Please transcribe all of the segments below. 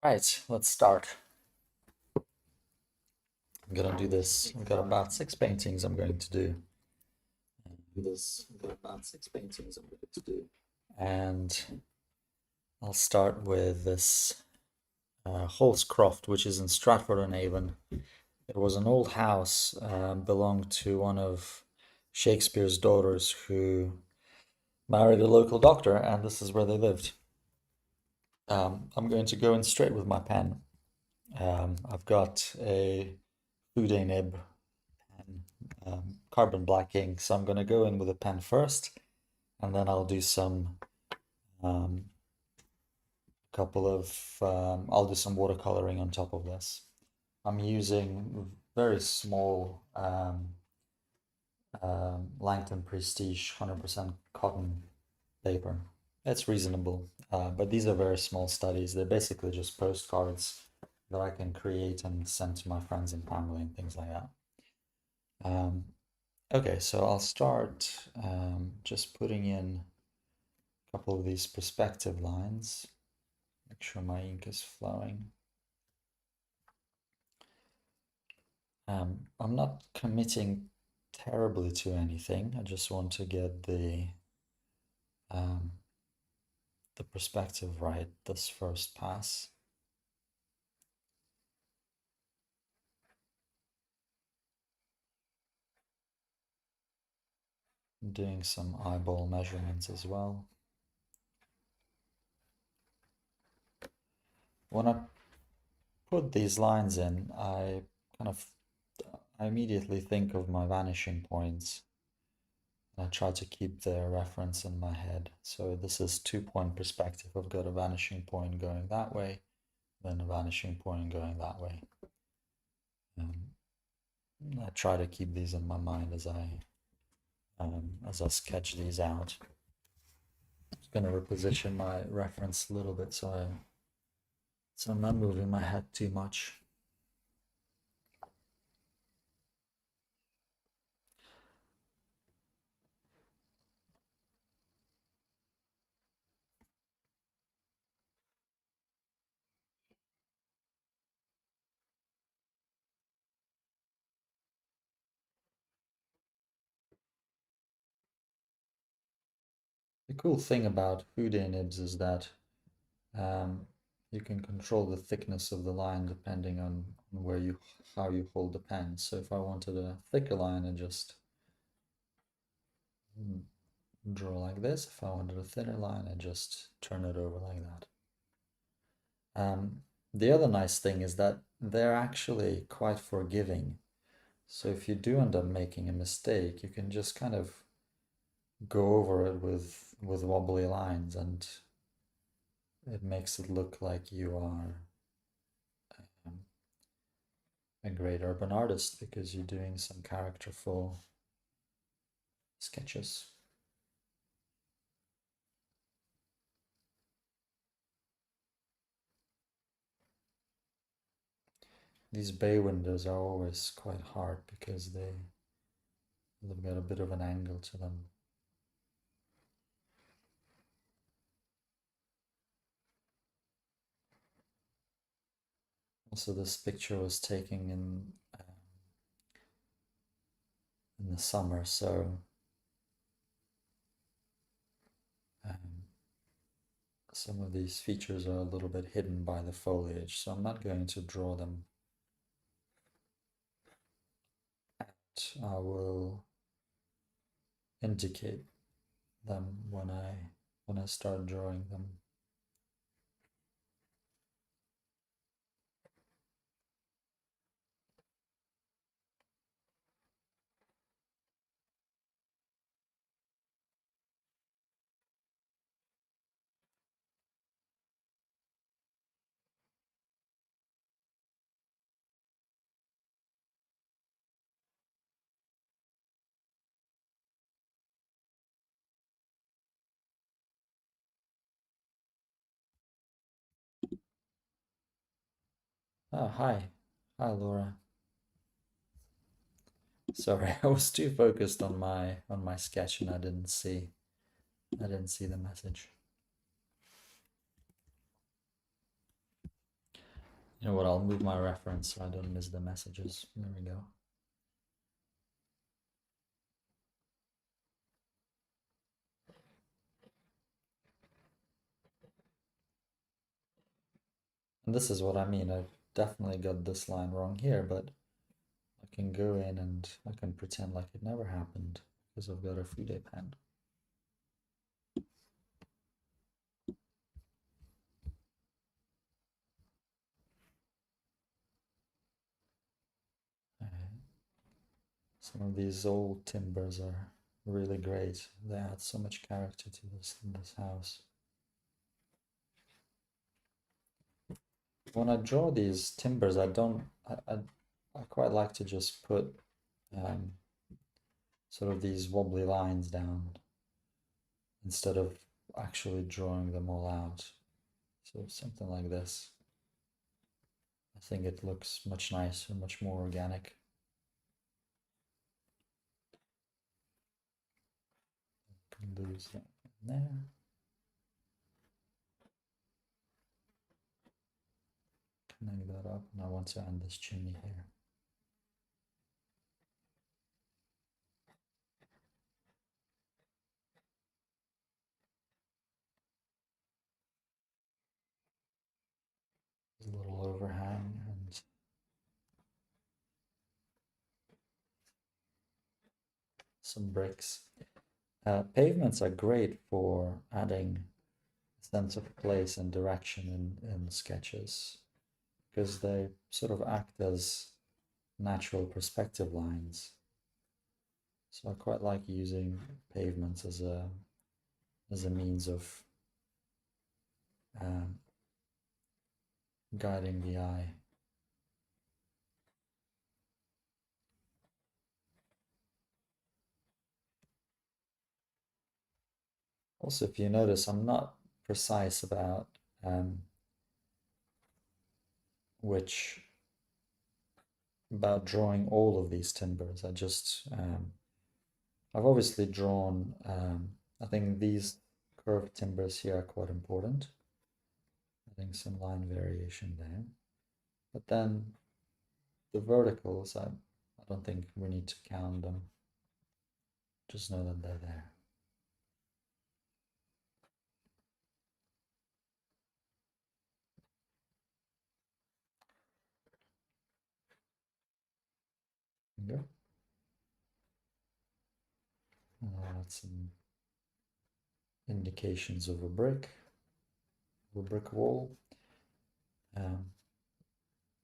Right, let's start. I'm gonna do this. I've got about 6 paintings I'm going to do. And I'll start with this Holscroft, which is in Stratford-on-Avon. It was an old house, belonged to one of Shakespeare's daughters who married a local doctor, and this is where they lived. I'm going to go in straight with my pen. I've got a Fude nib pen, carbon black ink, so I'm going to go in with a pen first, and then I'll do some um, I'll do some watercoloring on top of this. I'm using very small Langton Prestige 100% cotton paper. It's reasonable, but these are very small studies. They're basically just postcards that I can create and send to my friends and family and things like that. Um, okay, so I'll start just putting in a couple of these perspective lines. Make sure my ink is flowing. I'm not committing terribly to anything. I just want to get um, the perspective right this first pass. I'm doing some eyeball measurements as well. When I put these lines in, kind of I immediately think of my vanishing points. I try to keep the reference in my head. So this is 2-point perspective. I've got a vanishing point going that way, then a vanishing point going that way. I try to keep these in my mind as I sketch these out. I'm just going to reposition my reference a little bit so I'm not moving my head too much. The cool thing about Fude nibs is that um, you can control the thickness of the line depending on how you hold the pen. So if I wanted a thicker line, I just draw like this. If I wanted a thinner line, I just turn it over like that. The other nice thing is that they're actually quite forgiving. So if you do end up making a mistake, you can just kind of go over it with wobbly lines, and it makes it look like you are um, a great urban artist because you're doing some characterful sketches. These bay windows are always quite hard because they've got a bit of an angle to them. Also, this picture was taken in the summer, so um, some of these features are a little bit hidden by the foliage, so I'm not going to draw them. I will indicate them when I start drawing them. Oh, hi. Hi, Laura. Sorry, I was too focused on my sketch and I didn't see the message. You know what, I'll move my reference so I don't miss the messages. There we go. And this is what I mean. I've definitely got this line wrong here, but I can go in and I can pretend like it never happened because I've got a Fude pen. Some of these old timbers are really great. They add so much character to this house. When I draw these timbers, I quite like to just put um, sort of these wobbly lines down instead of actually drawing them all out. So something like this. I think it looks much nicer, much more organic. Can lose that there. Connect that up, and I want to end this chimney here. There's a little overhang and some bricks. Pavements are great for adding a sense of place and direction in sketches because they sort of act as natural perspective lines. So I quite like using pavements as a means of um, guiding the eye. Also, if you notice, I'm not precise about which about drawing all of these timbers. I've obviously drawn, I think these curved timbers here are quite important. I think some line variation there. But then the verticals, I don't think we need to count them. Just know that they're there. There you go. That's some indications of a brick wall. Um,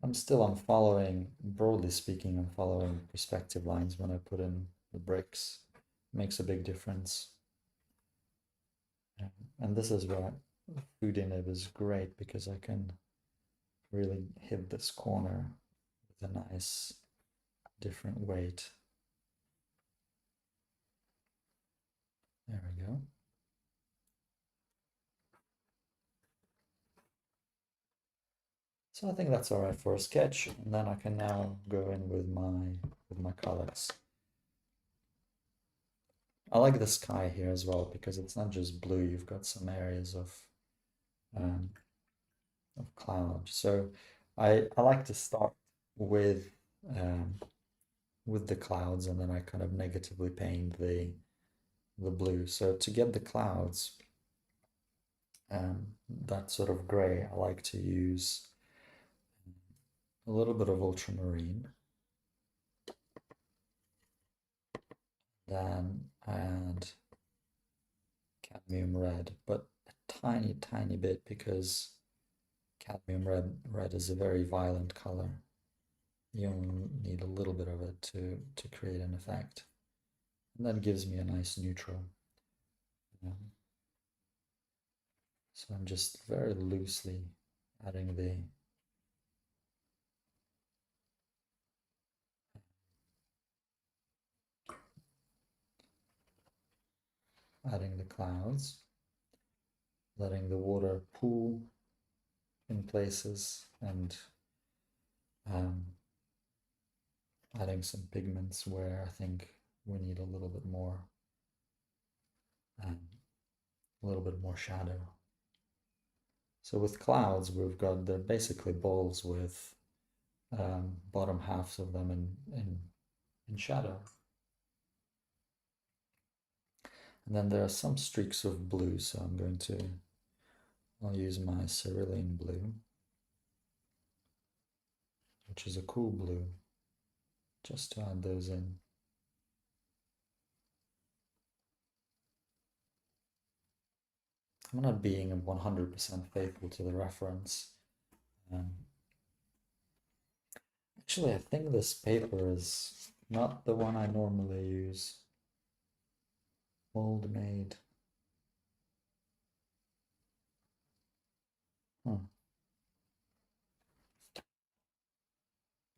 I'm following, broadly speaking, I'm following perspective lines when I put in the bricks. It makes a big difference. And this is where food in it is great because I can really hit this corner with a nice different weight. There we go. So I think that's all right for a sketch, and then I can now go in with my colors. I like the sky here as well because it's not just blue. You've got some areas um, of cloud. So I like to start with um, with the clouds, and then I kind of negatively paint the blue. So to get the clouds, that sort of gray, I like to use a little bit of ultramarine. Then I add cadmium red, but a tiny, tiny bit because cadmium red is a very violent color. You only need a little bit of it to create an effect. And that gives me a nice neutral. So I'm just very loosely adding the clouds, letting the water pool in places, and um, adding some pigments where I think we need a little bit more shadow. So with clouds, we've got they're basically balls with bottom halves of them in shadow. And then there are some streaks of blue, so I'll use my cerulean blue, which is a cool blue, just to add those in. I'm not being 100% faithful to the reference. Um, Actually, I think this paper is not the one I normally use. Mold made. Huh.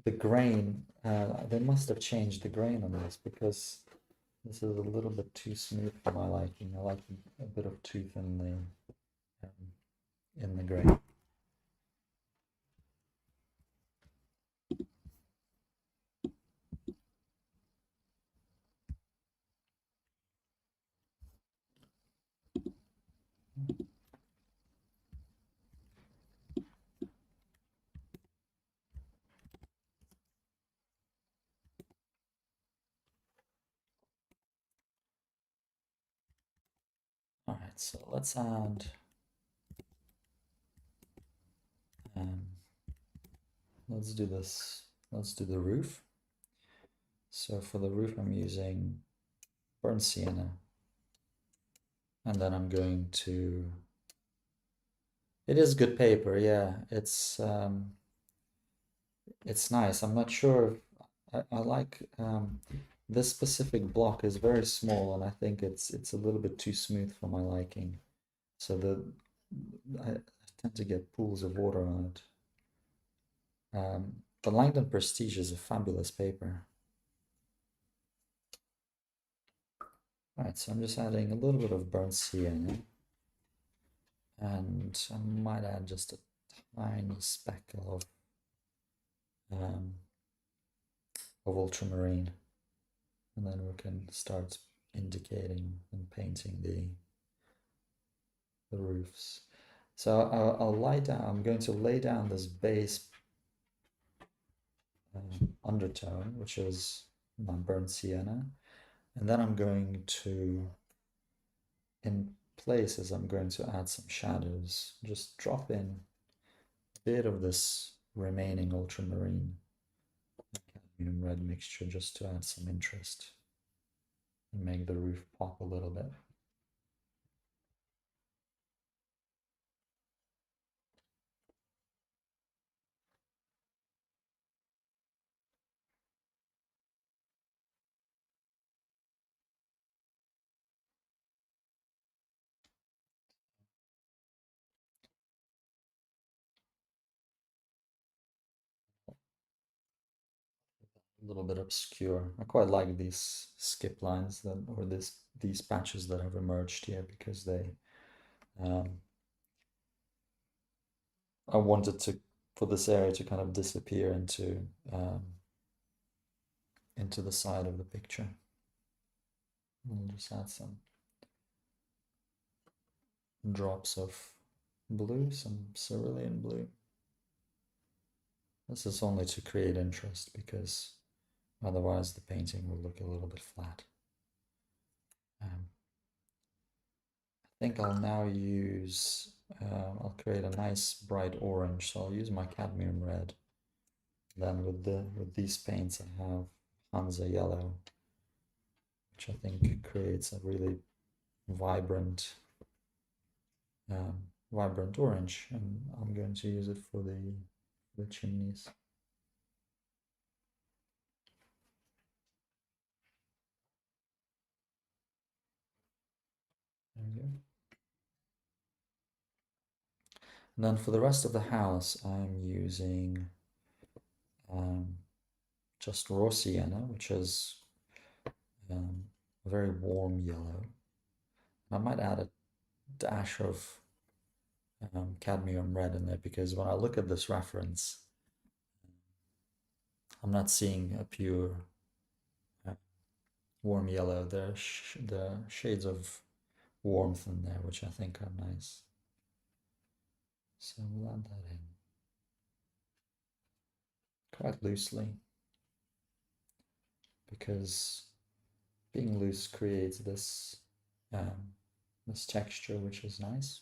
The grain, they must have changed the grain on this because this is a little bit too smooth for my liking. I like a bit of tooth in the grain. All right, so let's add. Um, let's do this. Let's do the roof. So for the roof, I'm using burnt sienna, and then I'm going to. It is good paper, yeah. It's nice. I'm not sure. I like this specific block is very small, and I think it's a little bit too smooth for my liking. So I tend to get pools of water on it. The Langdon Prestige is a fabulous paper. All right, so I'm just adding a little bit of burnt sienna, and I might add just a tiny speckle um, of ultramarine, and then we can start indicating and painting the roofs. So I'll lie down. I'm going to lay down this base undertone, which is my burnt sienna, and then I'm going to, in places, I'm going to add some shadows. Just drop in a bit of this remaining ultramarine cadmium red mixture just to add some interest and make the roof pop a little bit. A little bit obscure. I quite like these skip lines that, or these patches that have emerged here because um, I wanted to for this area to kind of disappear into the side of the picture. We'll just add some drops of blue, some cerulean blue. This is only to create interest because otherwise the painting will look a little bit flat. I think I'll now use, I'll create a nice bright orange, so I'll use my cadmium red. Then with these paints I have Hansa yellow, which I think creates a really vibrant vibrant orange, and I'm going to use it for the chimneys. There we go. And then for the rest of the house, I'm using just raw sienna, which is a very warm yellow. I might add a dash of cadmium red in there because when I look at this reference, I'm not seeing a pure uh, warm yellow. There are the shades of warmth in there, which I think are nice. So we'll add that in quite loosely because being loose creates um, this texture, which is nice.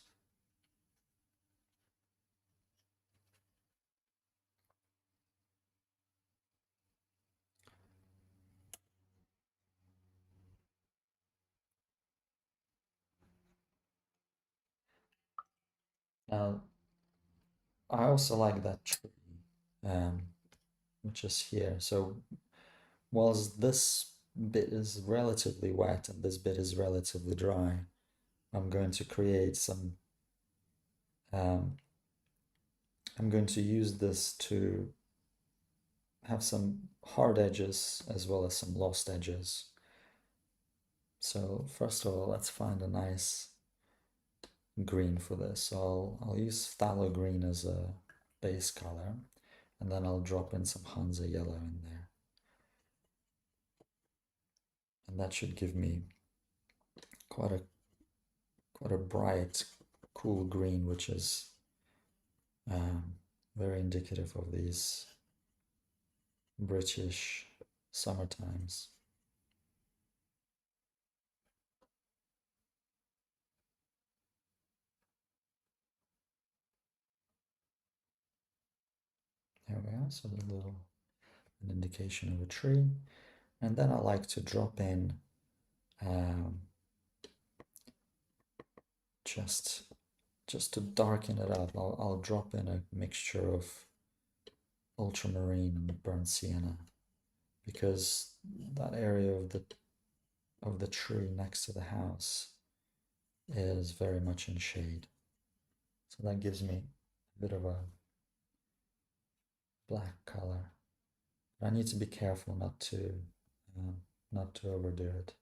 Now, I also like that tree, um, which is here. So whilst this bit is relatively wet and this bit is relatively dry, I'm going to create some, um, I'm going to use this to have some hard edges as well as some lost edges. So first of all, let's find a nice green for this. So I'll use phthalo green as a base color, and then I'll drop in some Hansa yellow in there. And that should give me quite a bright, cool green, which is um, very indicative of these British summer times. There we are, so a little an indication of a tree. And then I like to drop in um, just to darken it up. I'll drop in a mixture of ultramarine and burnt sienna because that area of the tree next to the house is very much in shade. So that gives me a bit of a black color. I need to be careful um, not to overdo it.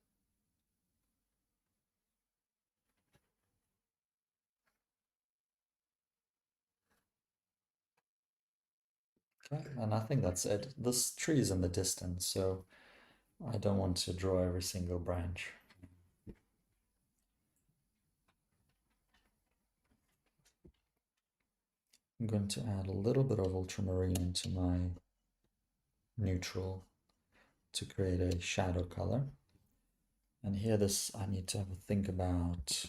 Okay, and I think that's it. This tree is in the distance, so I don't want to draw every single branch. I'm going to add a little bit of ultramarine into my neutral to create a shadow color. And here I need to have a think about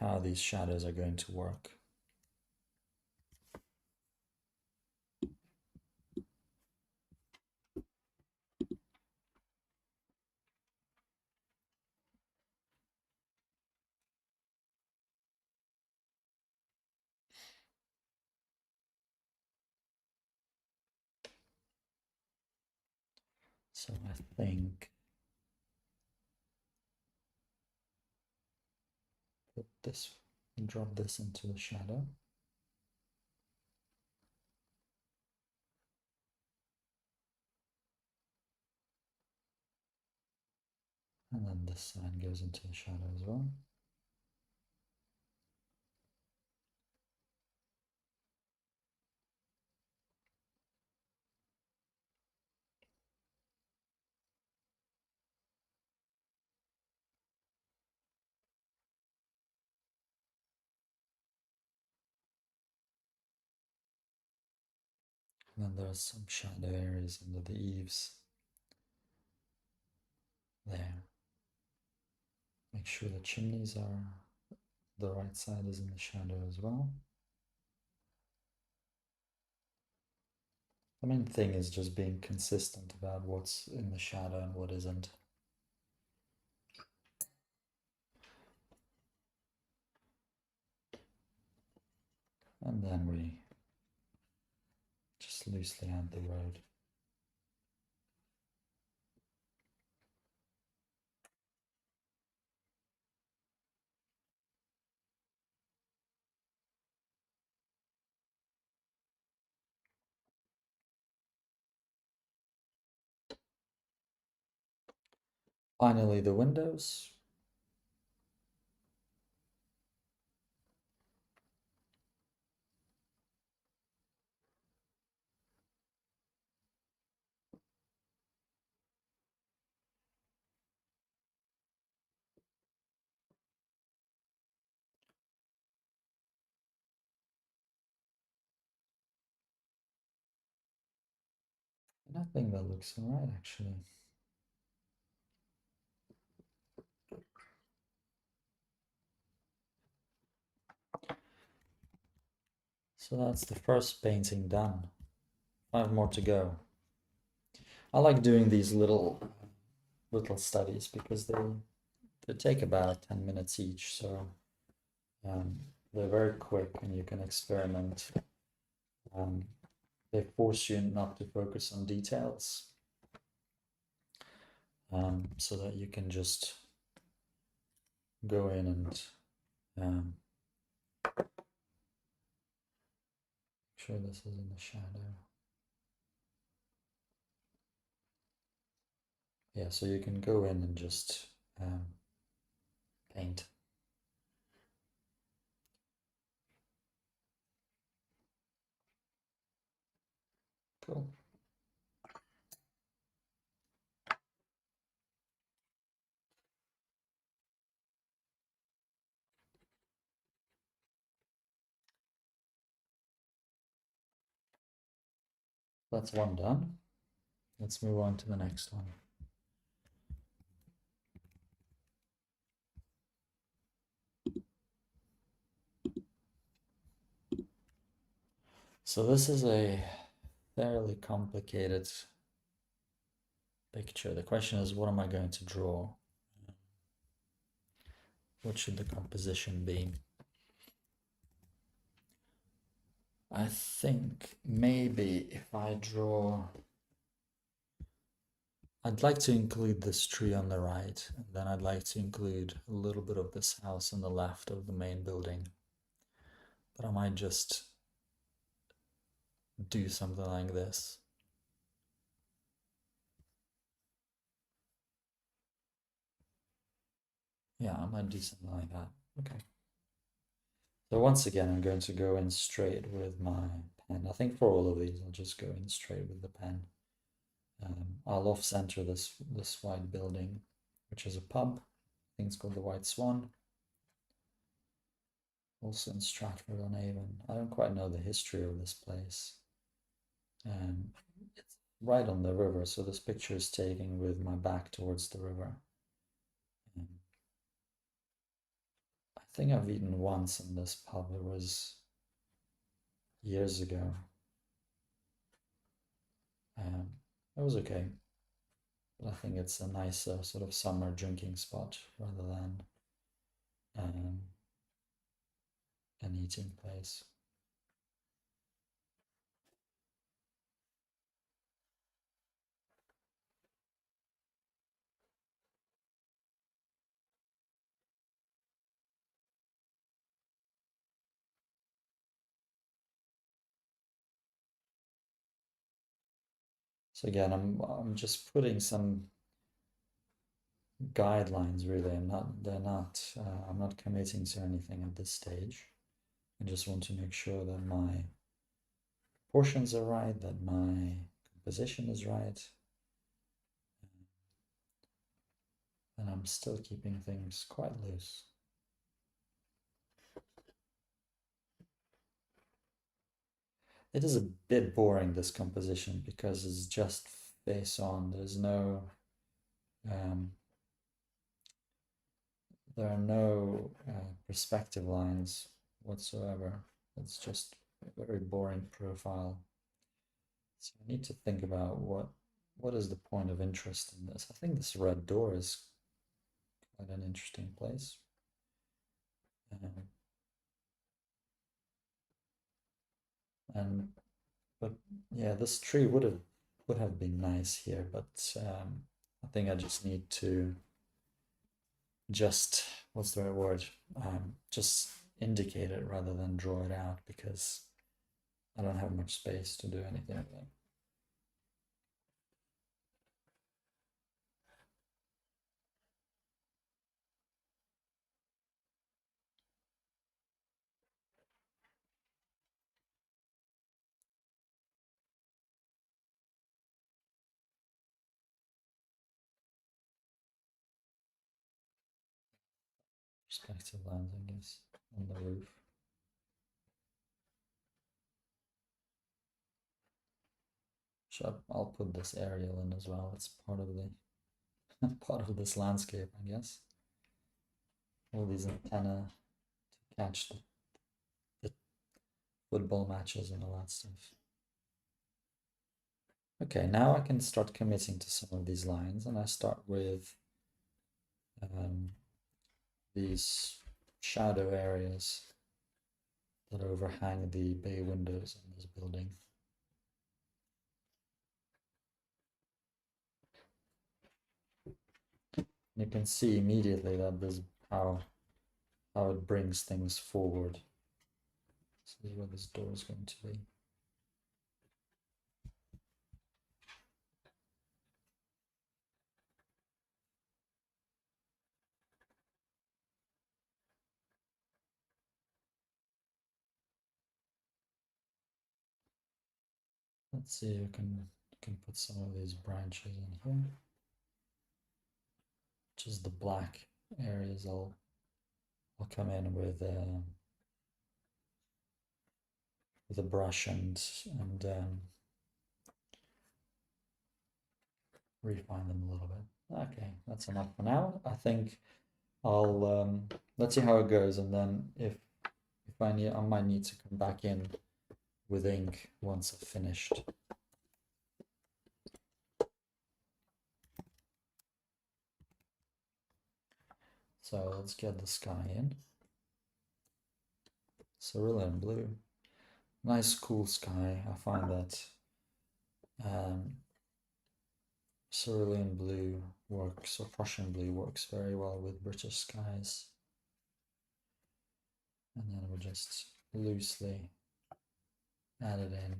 how these shadows are going to work. So I think put this, drop this into the shadow. And then this side goes into the shadow as well. And then there's some shadow areas under the eaves. There. Make sure the chimneys are, the right side is in the shadow as well. The main thing is just being consistent about what's in the shadow and what isn't. And then we just loosely add the road. Finally, the windows. And I think that looks alright actually. So that's the first painting done. 5 more to go. I like doing these little studies because they take about 10 minutes each, so they're very quick and you can experiment. They force you not to focus on details, so that you can just go in and make sure this is in the shadow. Yeah, so you can go in and just paint. Cool. That's one done. Let's move on to the next one. So this is a fairly complicated picture. The question is, what am I going to draw? What should the composition be? I think maybe if I draw, I'd like to include this tree on the right, and then I'd like to include a little bit of this house on the left of the main building. But I might just do something like this. Yeah, I might do something like that. Okay. So once again, I'm going to go in straight with my pen. I think for all of these, I'll just go in straight with the pen. I'll off-center this white building, which is a pub. I think it's called the White Swan. Also in Stratford-on-Avon. I don't quite know the history of this place. It's right on the river, so this picture is taken with my back towards the river. I think I've eaten once in this pub. It was years ago. It was okay, but I think it's a nicer sort of summer drinking spot rather than an eating place. So again, I'm just putting some guidelines really. I'm not committing to anything at this stage. I just want to make sure that my proportions are right, that my composition is right, and I'm still keeping things quite loose. It is a bit boring, this composition, because it's just face on. Um, there are no perspective lines whatsoever. It's just a very boring profile. So I need to think about what is the point of interest in this. I think this red door is quite an interesting place. And but yeah, this tree would have been nice here, but I think I just need to just what's the right word? Just indicate it rather than draw it out because I don't have much space to do anything with it. Perspective lines, I guess, on the roof. I'll put this aerial in as well. It's part of the part of this landscape, I guess. All these antenna to catch the football matches and all that stuff. Okay, now I can start committing to some of these lines, and I start with these shadow areas that overhang the bay windows in this building. You can see immediately that this how it brings things forward. This is where this door is going to be. Let's see, you can put some of these branches in here. Just the black areas I'll come in with a brush and refine them a little bit. Okay, that's enough for now. I think I'll let's see how it goes, and then if I might need to come back in with ink once I've finished. So let's get the sky in. Cerulean blue. Nice cool sky. I find that cerulean blue works, or Prussian blue works very well with British skies. And then we'll just loosely add it in.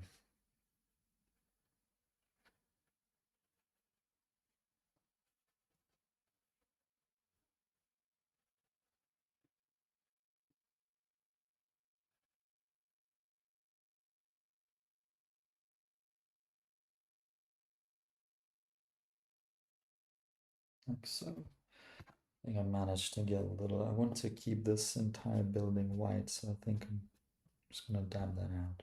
Like so. I think I managed to get a little. I want to keep this entire building white, so I think I'm just going to dab that out.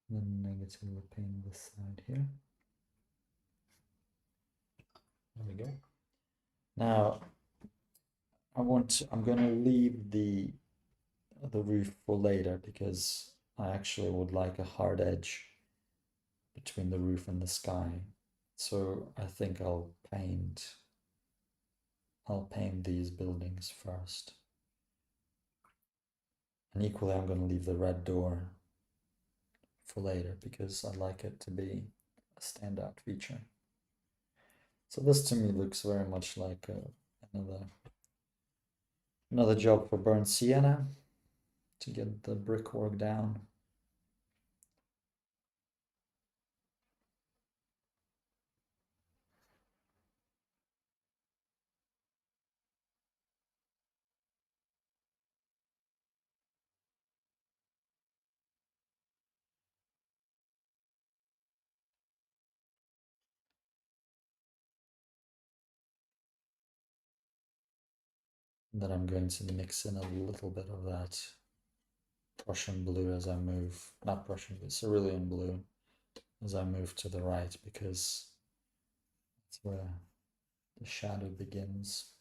Then negatively paint this side here. There we go. Now I'm going to leave the roof for later because I actually would like a hard edge between the roof and the sky. So I think I'll paint these buildings first. And equally I'm going to leave the red door for later because I'd like it to be a standout feature. So this to me looks very much like another job for burnt sienna to get the brickwork down. And then I'm going to mix in a little bit of that Prussian blue as I move, not Prussian blue, cerulean blue as I move to the right because that's where the shadow begins.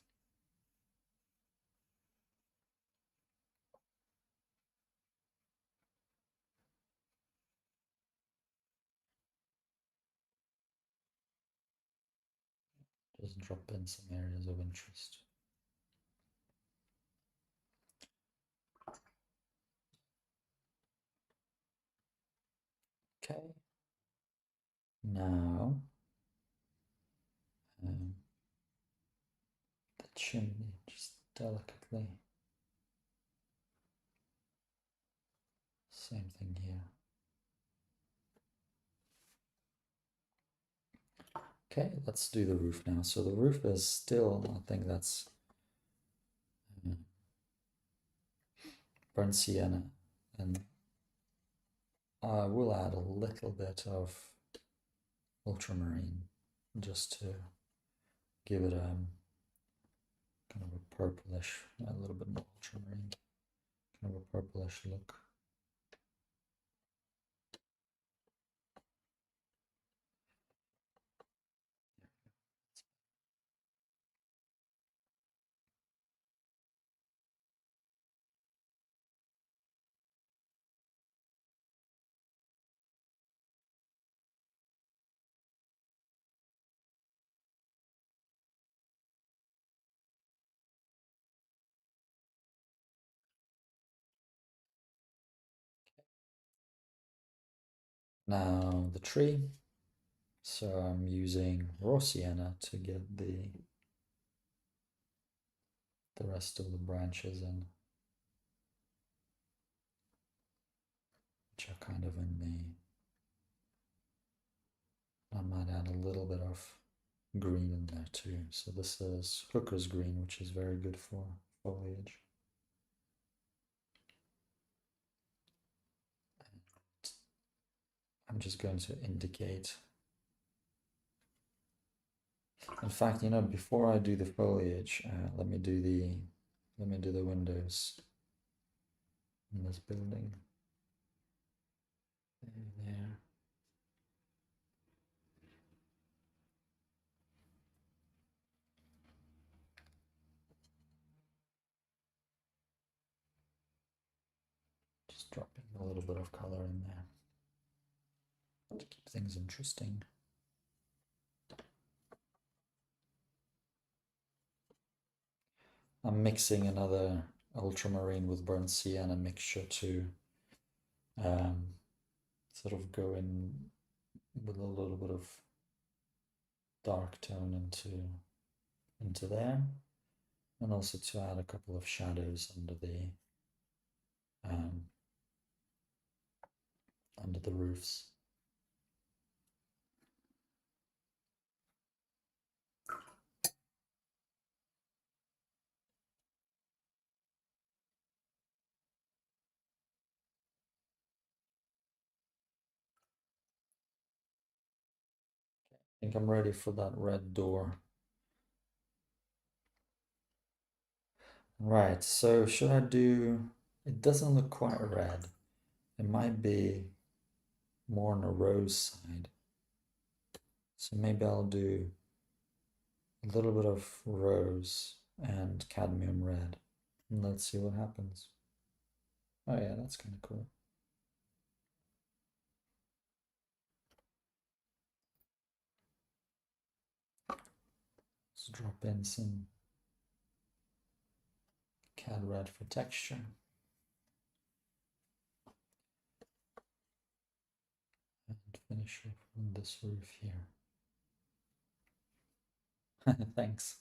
Just drop in some areas of interest. Okay. Now, the chimney, just delicately. Same thing here. Okay, let's do the roof now. So the roof is still, I think that's burnt sienna, and I will add a little bit of ultramarine just to give it a kind of a purplish, a little bit more ultramarine, kind of a purplish look. Now the tree. So I'm using raw sienna to get the rest of the branches in, which are kind of in the, I might add a little bit of green in there too. So this is hooker's green, which is very good for foliage. I'm just going to indicate. In fact, you know, before I do the foliage, let me do the windows in this building. There. Just dropping a little bit of color in there to keep things interesting. I'm mixing another ultramarine with burnt sienna mixture to sort of go in with a little bit of dark tone into there, and also to add a couple of shadows under the roofs. I think I'm ready for that red door. Right, so should I do, it doesn't look quite red. It might be more on the rose side. So maybe I'll do a little bit of rose and cadmium red. And let's see what happens. Oh yeah, that's kind of cool. Let's drop in some cad red for texture. And finish off on this roof here. Thanks.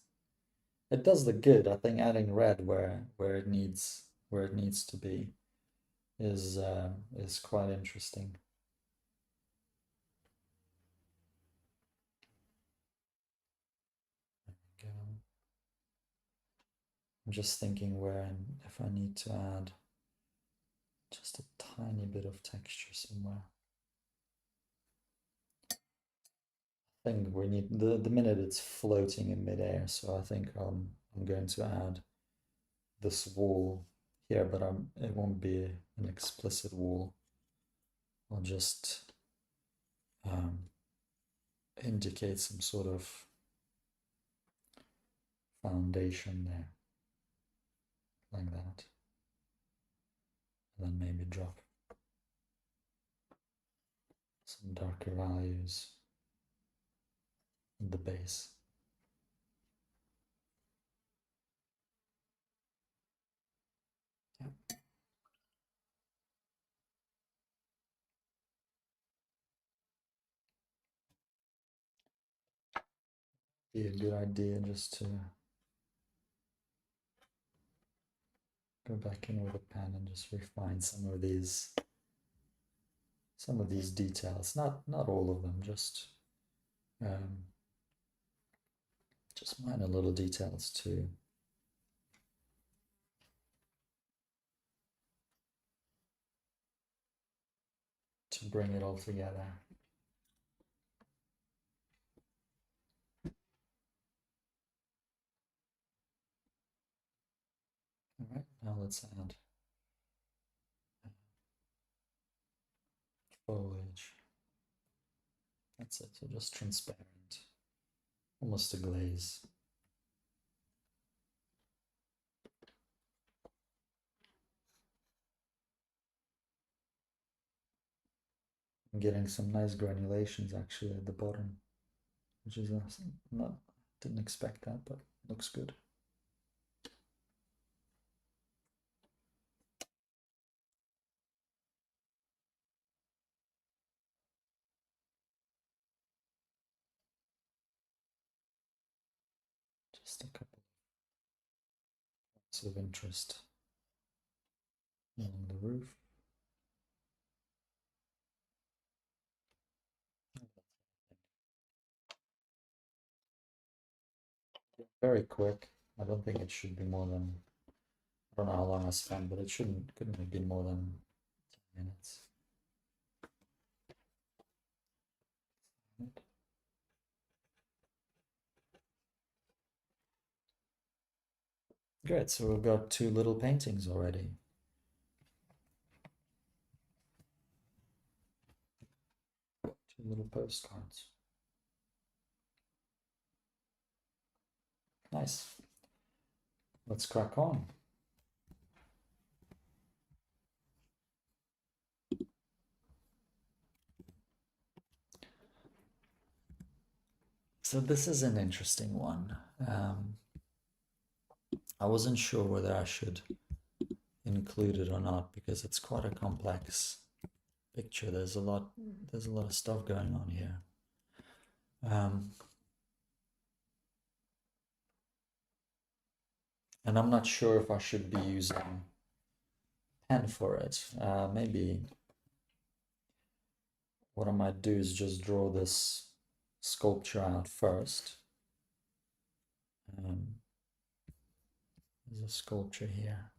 It does look good. I think adding red where it needs to be is quite interesting. There we go. I'm just thinking where if I need to add just a tiny bit of texture somewhere. I think we need the minute it's floating in midair, so I think I'm going to add this wall here, but it won't be an explicit wall. I'll just indicate some sort of foundation there, like that, and then maybe drop some darker values at the base. Yeah. Be a good idea just to go back in with a pen and just refine some of these details. Not all of them, just minor little details to bring it all together. All right, now let's add foliage. That's it, so just transparent, almost a glaze. I'm getting some nice granulations actually at the bottom, which is not, didn't expect that, but looks good. Just a couple of points of interest along the roof. Very quick. I don't think it should be more than, I don't know how long I spent, but it couldn't be more than 10 minutes. Good, so we've got 2 little paintings already. Two little postcards. Nice. Let's crack on. So this is an interesting one. I wasn't sure whether I should include it or not because it's quite a complex picture. There's a lot of stuff going on here. And I'm not sure if I should be using pen for it. Maybe what I might do is just draw this sculpture out first. There's a sculpture here.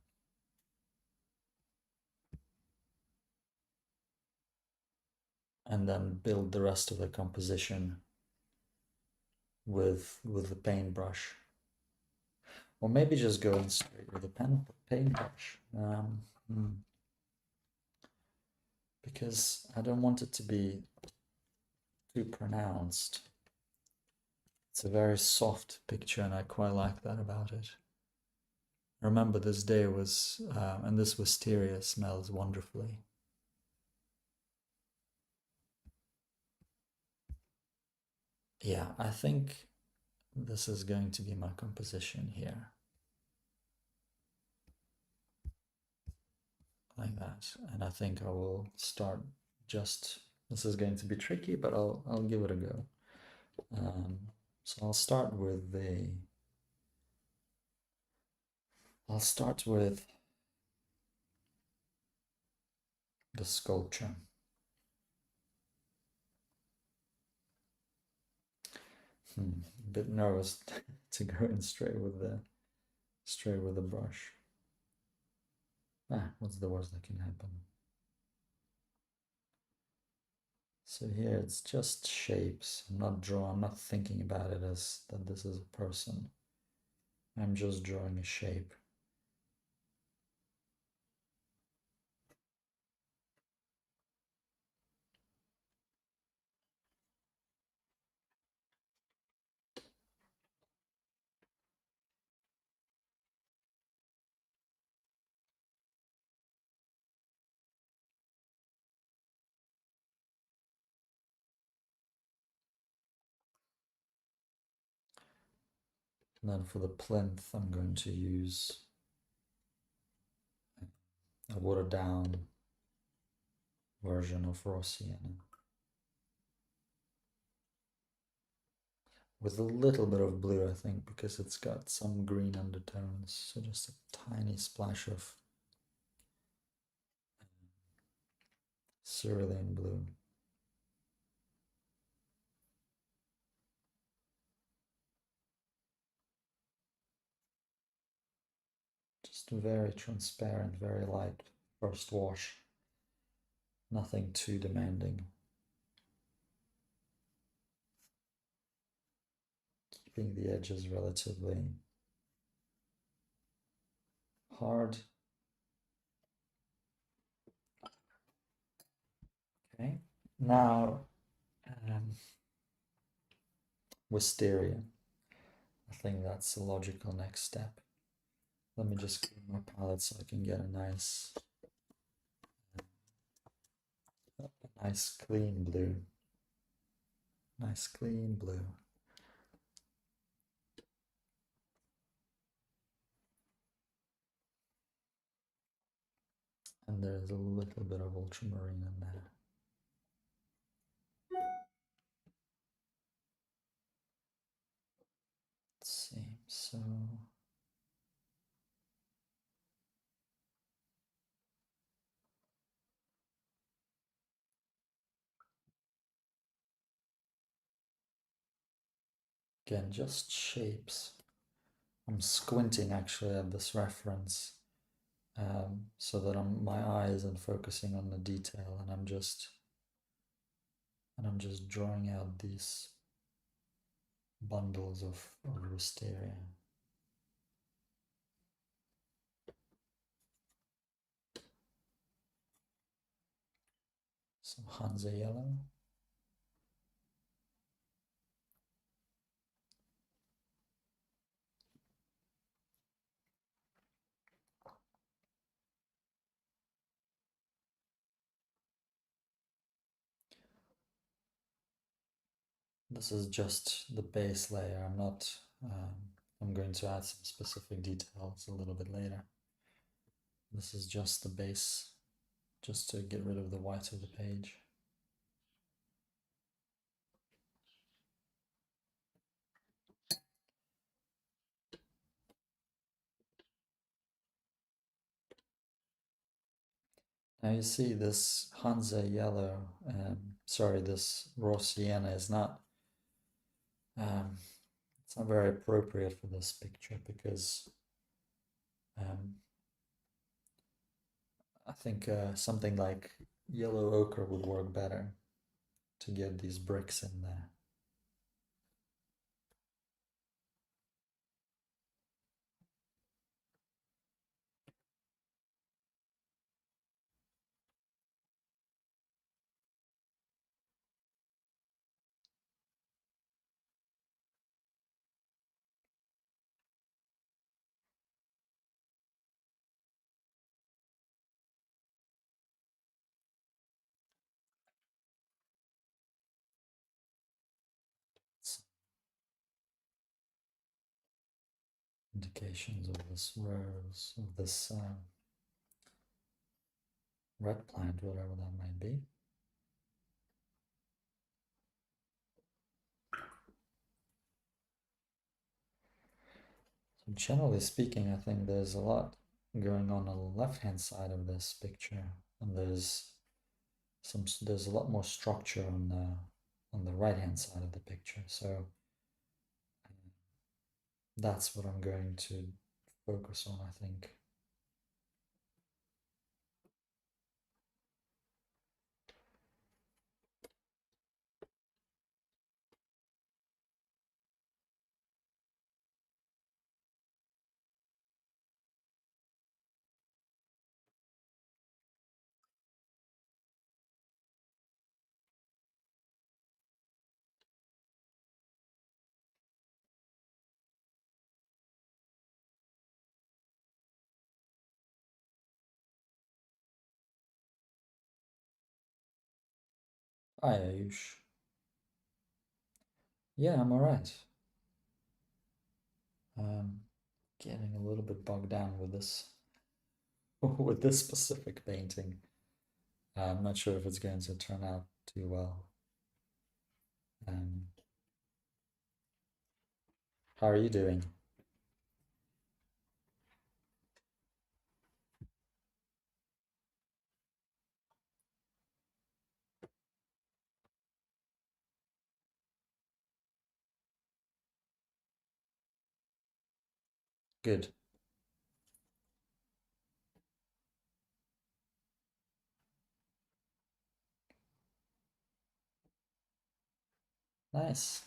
And then build the rest of the composition with the paintbrush. Or maybe just go in straight with the paintbrush. Because I don't want it to be too pronounced. It's a very soft picture and I quite like that about it. Remember this day was, and this wisteria smells wonderfully. Yeah, I think this is going to be my composition here. Like that. And I think I will start this is going to be tricky, but I'll give it a go. So I'll start with the sculpture. A bit nervous to go in straight with the brush. What's the worst that can happen? So here it's just shapes. I'm not thinking about it as that this is a person. I'm just drawing a shape. And then for the plinth, I'm going to use a watered down version of raw sienna with a little bit of blue, I think, because it's got some green undertones. So just a tiny splash of cerulean blue. Just very transparent, very light first wash. Nothing too demanding. Keeping the edges relatively hard. Okay, now wisteria. I think that's a logical next step. Let me just clean my palette so I can get a nice clean blue. Nice clean blue. And there's a little bit of ultramarine in there. Seems So again, just shapes. I'm squinting actually at this reference so that my eye isn't focusing on the detail, and I'm just drawing out these bundles of wisteria. Some Hansa yellow. This is just the base layer. I'm not, I'm going to add some specific details a little bit later. This is just the base, just to get rid of the white of the page. Now you see this Hansa yellow, this raw sienna is not, it's not very appropriate for this picture because I think something like yellow ochre would work better to get these bricks in there. Indications of this rose, of this red plant, whatever that might be. So generally speaking, I think there's a lot going on the left-hand side of this picture, and there's a lot more structure on the right-hand side of the picture. So that's what I'm going to focus on, I think. Hi, Ayush. Yeah, I'm all right. Getting a little bit bogged down with this with this specific painting. I'm not sure if it's going to turn out too well. Um, how are you doing? Good. Nice.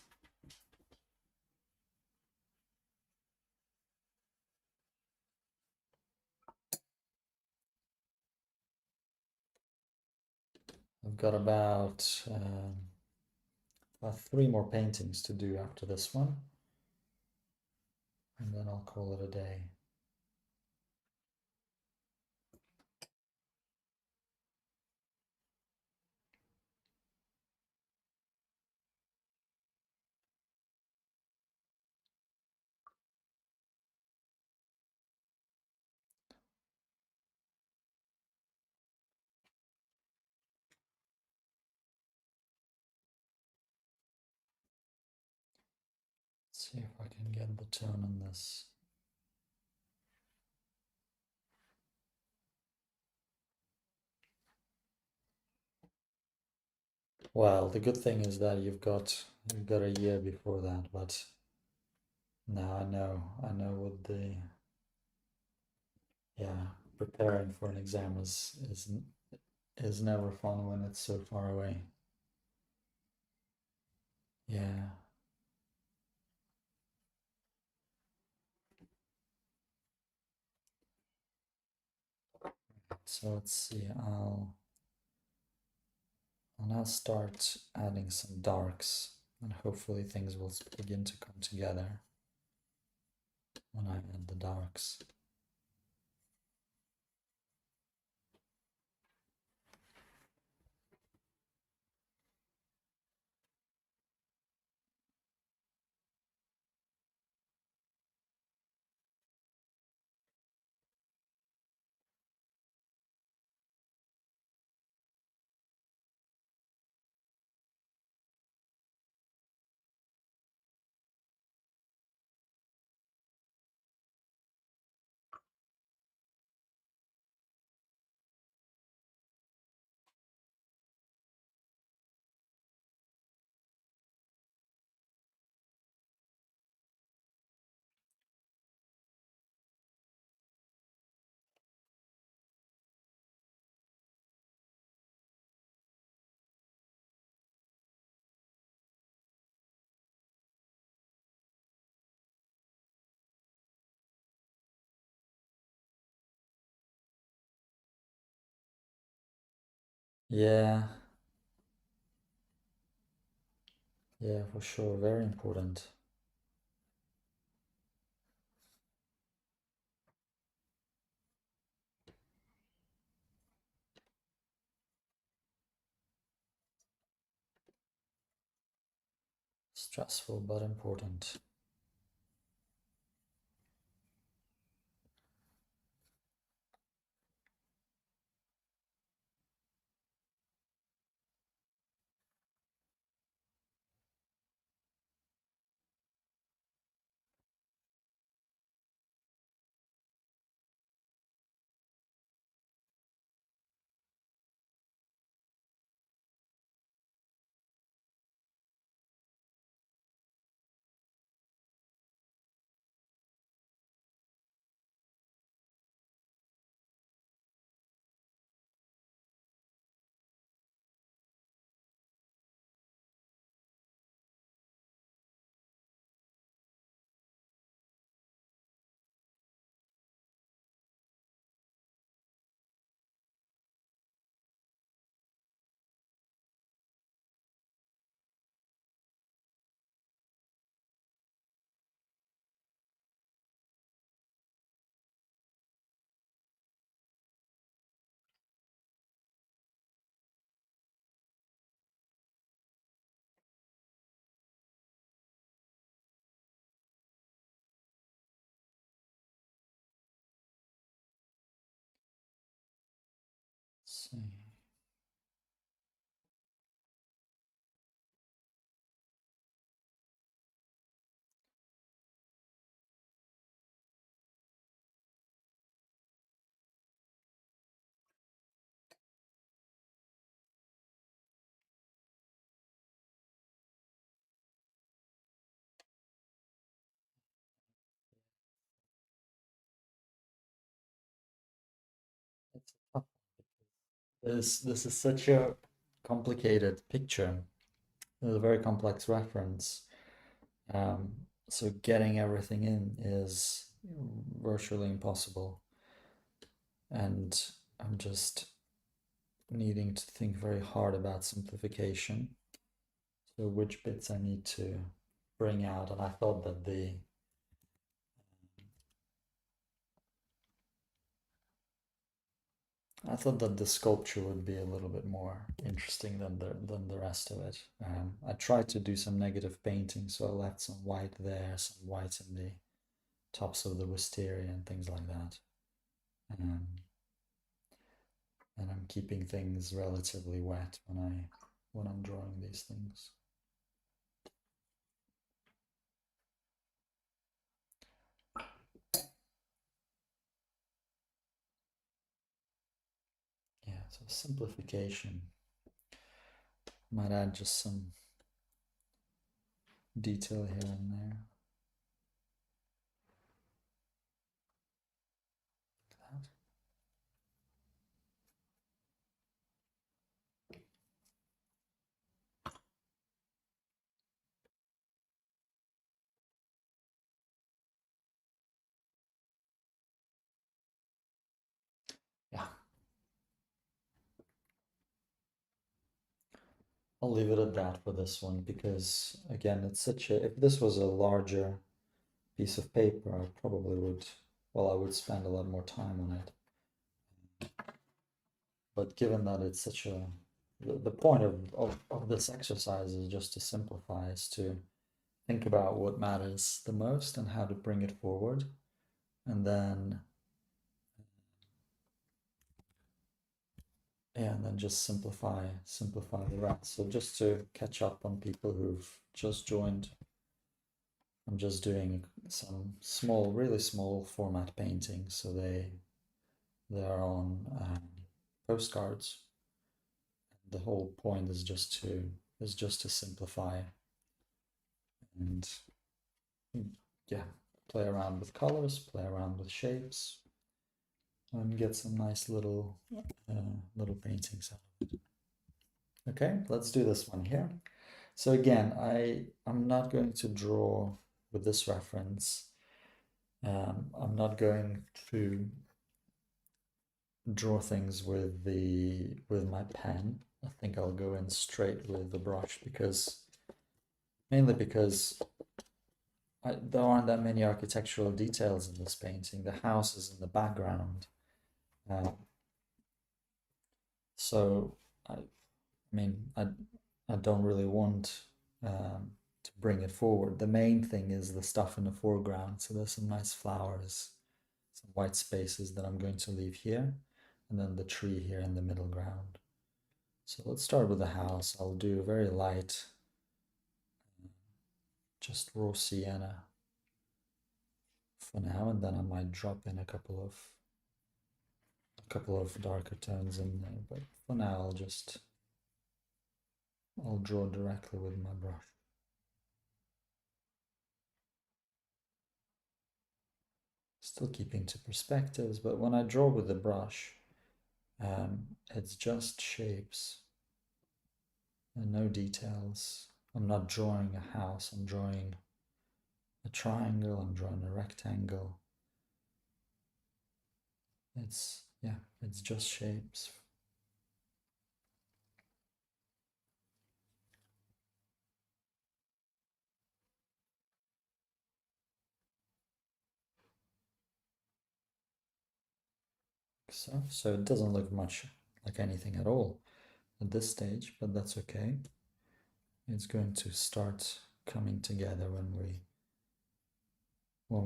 I've got about 3 more paintings to do after this one, and then I'll call it a day. See if I can get the tone on this. Well, the good thing is that you've got a year before that, but now I know what the yeah, preparing for an exam is never fun when it's so far away. Yeah. So let's see. I'll now start adding some darks, and hopefully things will begin to come together when I add the darks. Yeah, yeah, for sure. Very important. Stressful but important. Let's see. It's a tough one. This is such a complicated picture. It's a very complex reference. So getting everything in is virtually impossible. And I'm just needing to think very hard about simplification. So which bits I need to bring out. And I thought that the sculpture would be a little bit more interesting than the rest of it. I tried to do some negative painting, so I left some white there, some white in the tops of the wisteria and things like that. Um, and I'm keeping things relatively wet when I'm drawing these things. so simplification. Might add just some detail here and there. Yeah, I'll leave it at that for this one because again, it's such a, if this was a larger piece of paper, I probably would, well, I would spend a lot more time on it. But given that it's such a, the point of this exercise is just to simplify, is to think about what matters the most and how to bring it forward. And then, yeah, and then just simplify the rest. So just to catch up on people who've just joined, I'm just doing some small, really small format paintings. So they are on postcards. The whole point is just to simplify and yeah, play around with colors, play around with shapes, and get some nice little little paintings out of it. Okay, let's do this one here. So again, I'm not going to draw with this reference. I'm not going to draw things with my pen. I think I'll go in straight with the brush because mainly because there aren't that many architectural details in this painting. The house is in the background. So I mean, I don't really want to bring it forward. The main thing is the stuff in the foreground. So there's some nice flowers, some white spaces that I'm going to leave here, and then the tree here in the middle ground. So let's start with the house. I'll do very light, just raw sienna for now, and then I might drop in a couple of darker tones in there. But for now, I'll draw directly with my brush. Still keeping to perspectives, but when I draw with the brush, it's just shapes and no details. I'm not drawing a house, I'm drawing a triangle, I'm drawing a rectangle. It's just shapes. So it doesn't look much like anything at all at this stage, but that's okay. It's going to start coming together when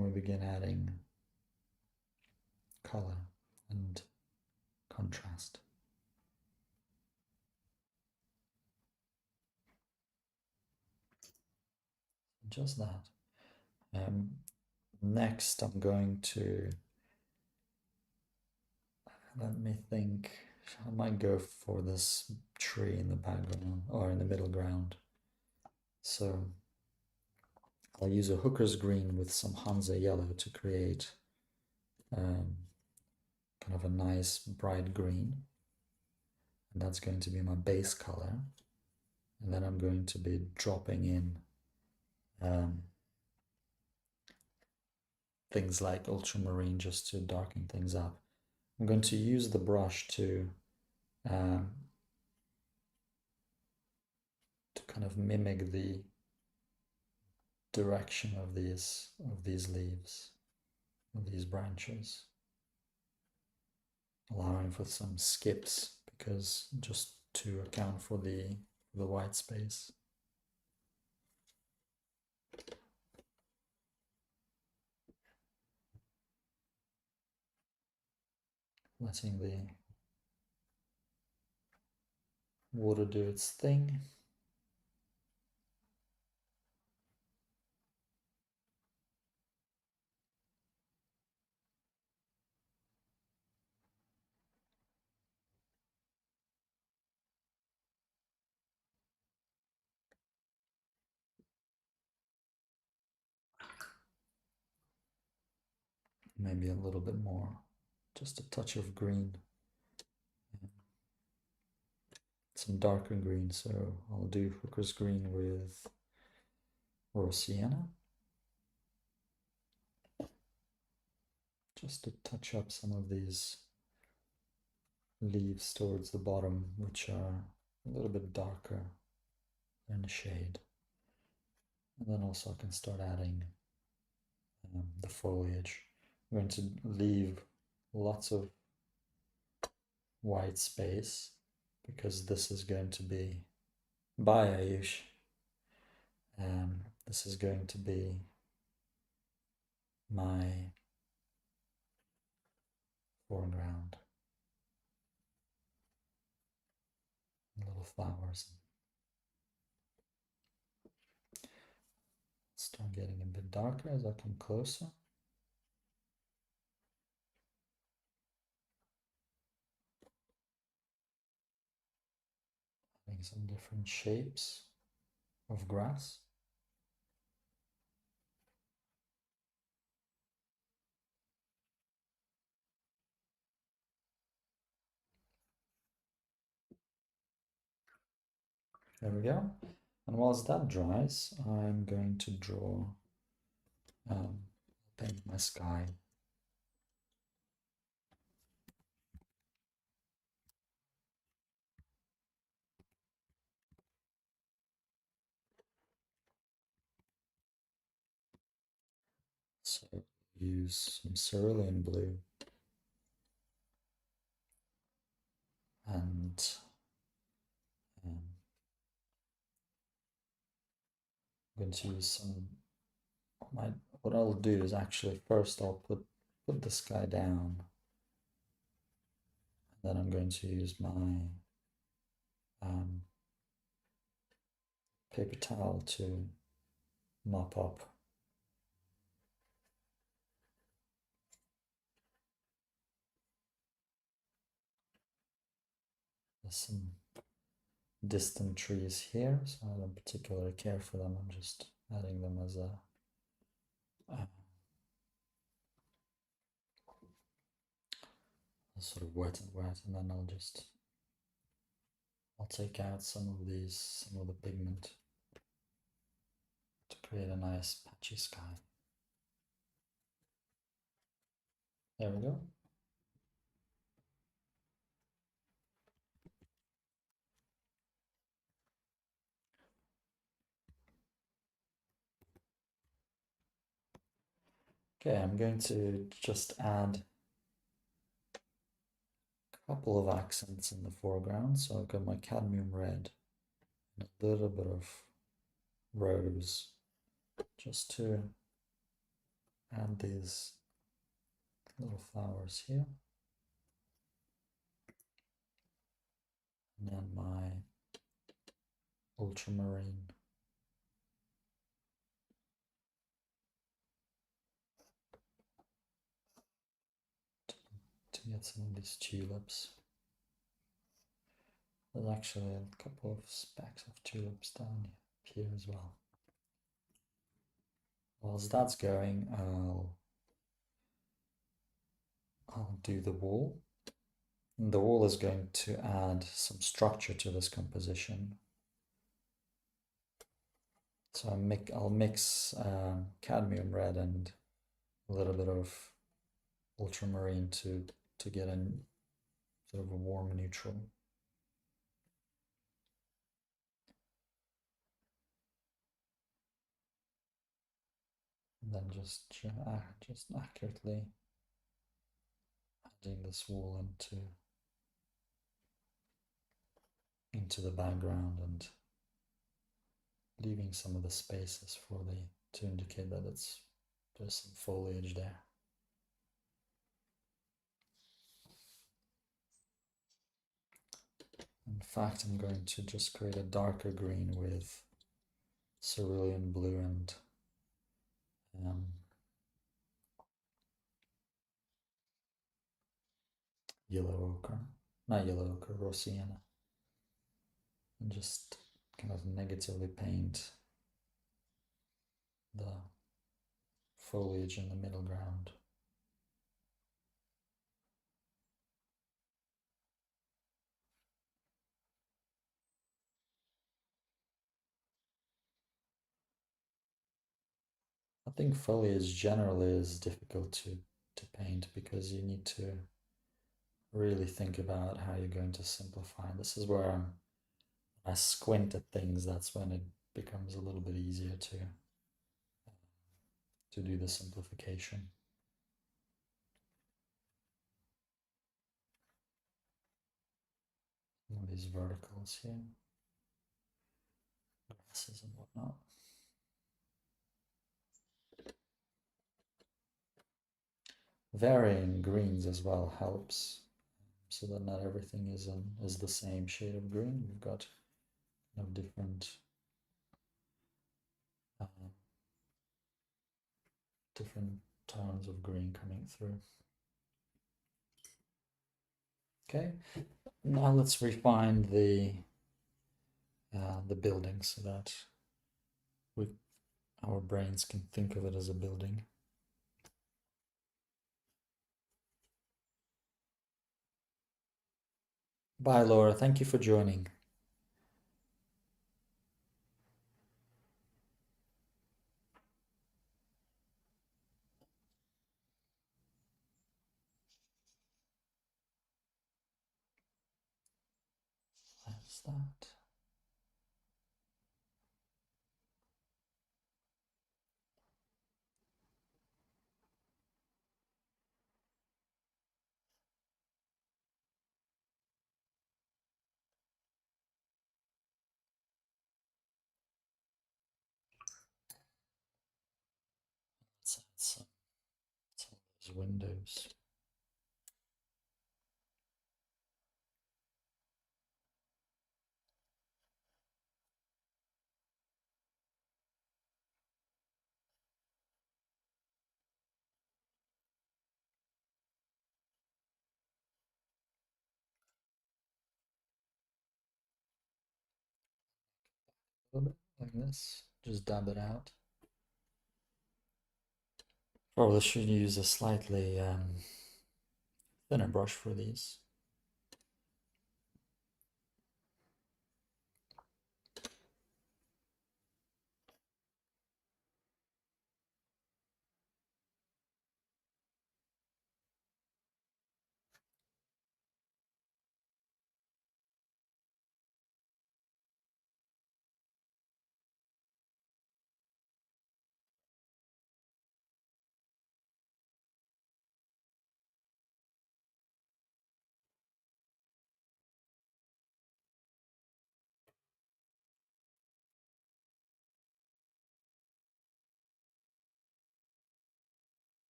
we begin adding color and contrast. Just that. Next, I'm going to, let me think, I might go for this tree in the background or in the middle ground. So I'll use a hooker's green with some Hansa yellow to create kind of a nice bright green. And that's going to be my base color. And then I'm going to be dropping in things like ultramarine just to darken things up. I'm going to use the brush to kind of mimic the direction of these leaves, of these branches, allowing for some skips because just to account for the white space. Letting the water do its thing. maybe a little bit more, just a touch of green, some darker green. So I'll do hooker's green with raw sienna, just to touch up some of these leaves towards the bottom, which are a little bit darker in the shade. And then also I can start adding the foliage. I'm going to leave lots of white space because this is going to be, bye Ayush, this is going to be my foreground. Little flowers. Start getting a bit darker as I come closer. Having some different shapes of grass. There we go. And whilst that dries, I'm going to draw, paint my sky. So use some cerulean blue and I'm going to use some, what I'll do is actually first I'll put the sky down, and then I'm going to use my paper towel to mop up some distant trees here, so I don't particularly care for them. I'm just adding them as a sort of wet, and then I'll take out some of the pigment to create a nice patchy sky. There we go. Okay, I'm going to just add a couple of accents in the foreground. So I've got my cadmium red and a little bit of rose, just to add these little flowers here. And then my ultramarine. To get some of these tulips. There's actually a couple of specks of tulips down here as well. Whilst that's going, I'll do the wall. And the wall is going to add some structure to this composition. So I'll mix cadmium red and a little bit of ultramarine to get a sort of a warm neutral. And then just accurately adding this wall into the background and leaving some of the spaces to indicate that there's some foliage there. In fact, I'm going to just create a darker green with cerulean blue and yellow ochre, not yellow ochre, raw sienna, and just kind of negatively paint the foliage in the middle ground. think foliage generally is difficult to paint because you need to really think about how you're going to simplify. This is where I squint at things, that's when it becomes a little bit easier to do the simplification. All these verticals here, grasses and whatnot. Varying greens as well helps, so that not everything is the same shade of green. We've got kind of different tones of green coming through. Okay, now let's refine the building so that our brains can think of it as a building. Bye, Laura. Thank you for joining. That's that. Let's add some of those windows. A little bit like this. Just dab it out. Probably should use a slightly thinner brush for these.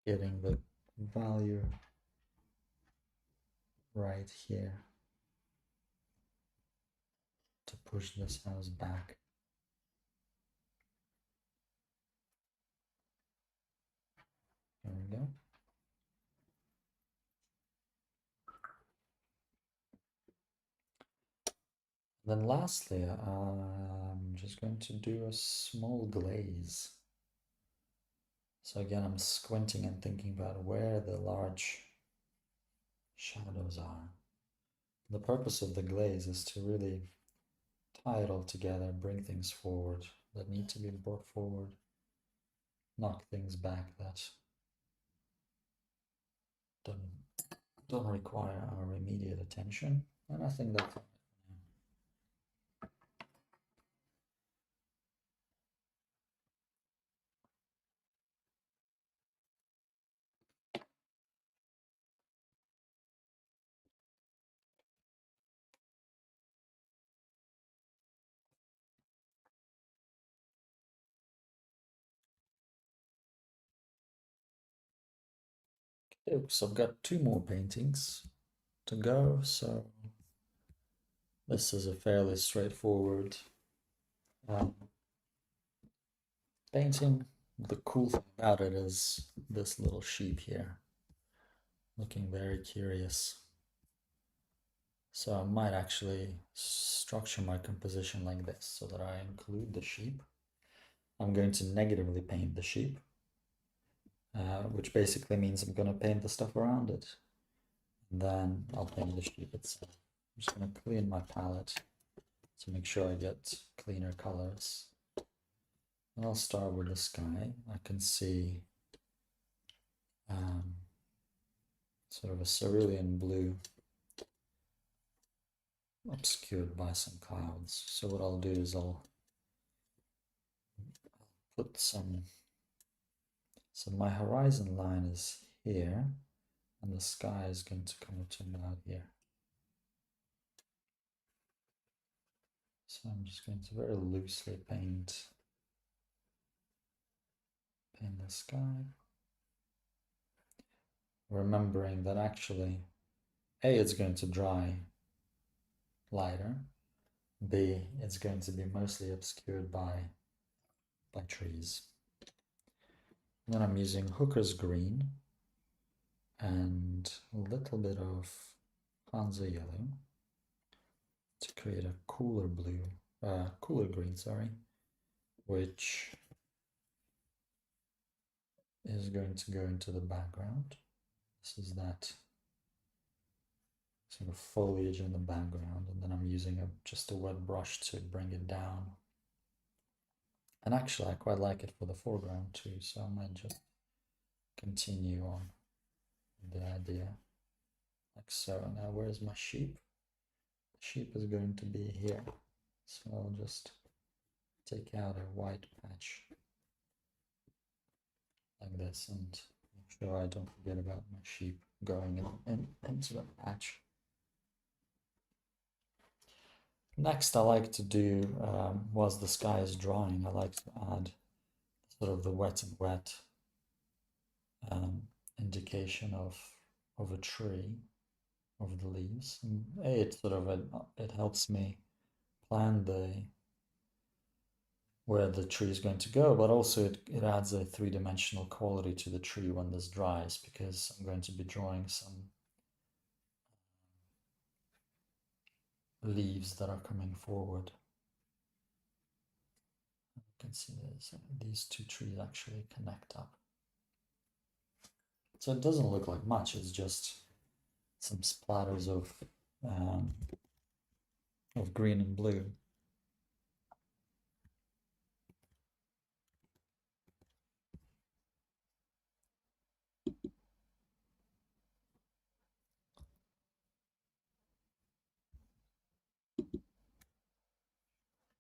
Getting the value right here to push this house back. There we go. Then lastly, I'm just going to do a small glaze. So again, I'm squinting and thinking about where the large shadows are. The purpose of the glaze is to really tie it all together, bring things forward that need to be brought forward, knock things back that don't require our immediate attention. And I think that's it. So I've got two more paintings to go, so this is a fairly straightforward painting. The cool thing about it is this little sheep here, looking very curious. So I might actually structure my composition like this so that I include the sheep. I'm going to negatively paint the sheep. which basically means I'm going to paint the stuff around it. And then I'll paint the sheep itself. I'm just going to clean my palette to make sure I get cleaner colors. And I'll start with the sky. I can see sort of a cerulean blue obscured by some clouds. So what I'll do is I'll put some, so my horizon line is here, and the sky is going to come to about here. So I'm just going to very loosely paint the sky, remembering that actually A, it's going to dry lighter, B, it's going to be mostly obscured by trees. And then I'm using Hooker's green and a little bit of Hansa yellow to create a cooler blue, cooler green, sorry, which is going to go into the background. This is that sort of foliage in the background, and then I'm using just a wet brush to bring it down. And actually I quite like it for the foreground too, so I might just continue on the idea like so. Now where's my sheep? The sheep is going to be here, so I'll just take out a white patch like this and make sure I don't forget about my sheep going into the patch. Next, I like to do, whilst the sky is drying, I like to add sort of the wet and wet indication of a tree, of the leaves. And it sort of it helps me plan where the tree is going to go, but also it adds a three-dimensional quality to the tree when this dries, because I'm going to be drawing some leaves that are coming forward. You can see these two trees actually connect up. So it doesn't look like much, it's just some splatters of green and blue.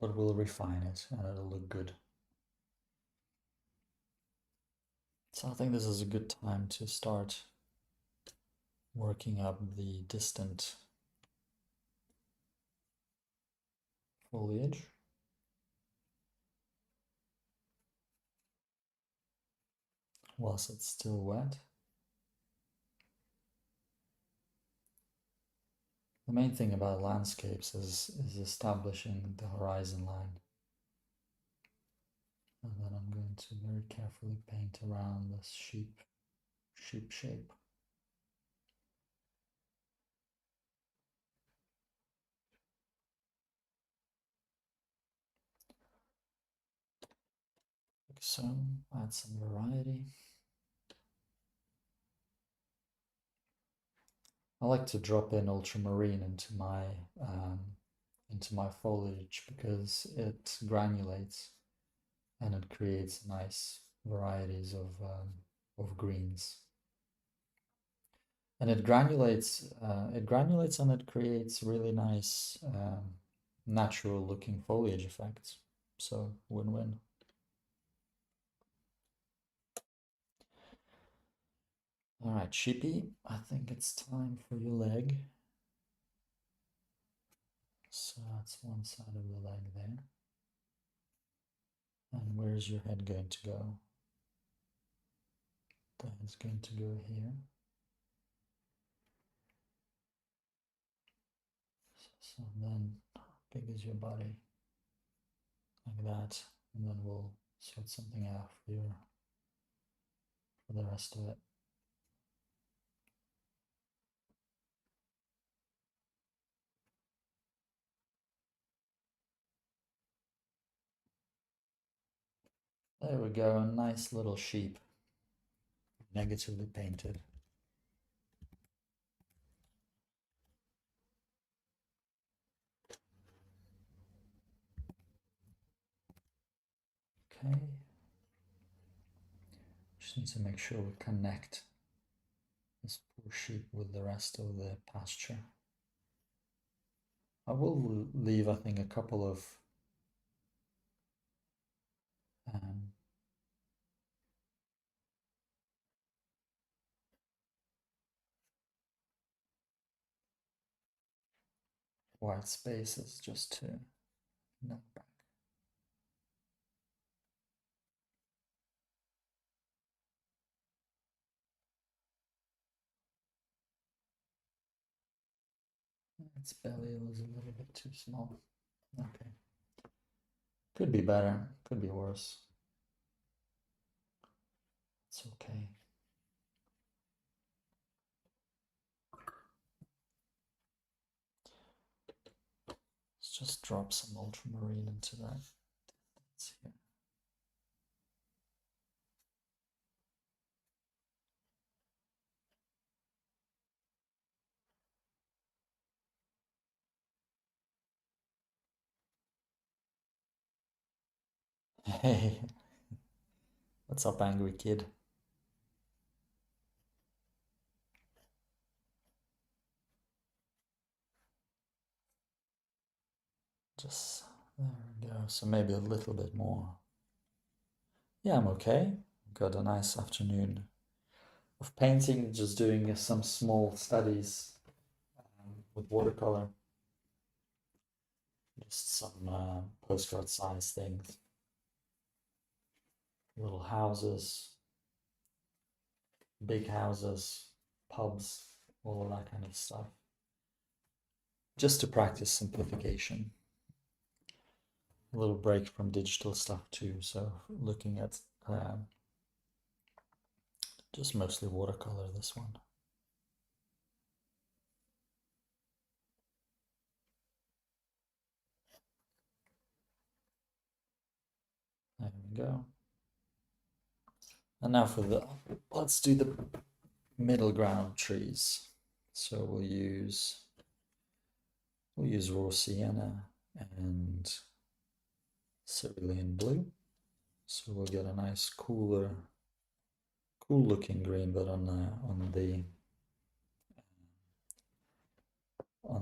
But we'll refine it and it'll look good. So I think this is a good time to start working up the distant foliage. Whilst it's still wet. The main thing about landscapes is establishing the horizon line. And then I'm going to very carefully paint around this sheep shape. Like so, add some variety. I like to drop in ultramarine into my foliage because it granulates and it creates nice varieties of greens. And it granulates and it creates really nice natural looking foliage effects. So win-win. All right, sheepy, I think it's time for your leg. So that's one side of the leg there. And where's your head going to go? The head's going to go here. So then, how big is your body? Like that. And then we'll sort something out for the rest of it. There we go, a nice little sheep. negatively painted. Okay. Just need to make sure we connect this poor sheep with the rest of the pasture. I will leave, I think, a couple of white spaces just to knock back. Its belly was a little bit too small. Okay. Could be better, could be worse. It's okay. Let's just drop some ultramarine into that. Let's see. Hey, what's up, angry kid? Just, there we go. So maybe a little bit more. Yeah, I'm okay. Got a nice afternoon of painting, just doing some small studies with watercolor. Just some postcard size things. Little houses, big houses, pubs, all of that kind of stuff. Just to practice simplification. A little break from digital stuff too, so looking at just mostly watercolor this one. There we go. And now for let's do the middle ground trees. So we'll use raw sienna and cerulean blue. So we'll get a nice cool looking green, but on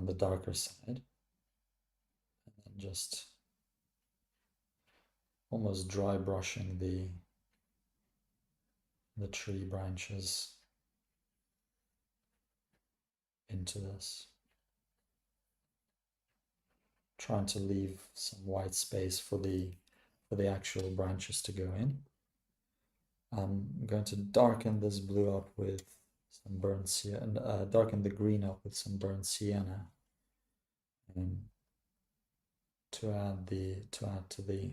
the darker side, and then just almost dry brushing the tree branches into this, trying to leave some white space for the actual branches to go in. I'm going to darken this blue up with some burnt sienna, darken the green up with some burnt sienna, to add to the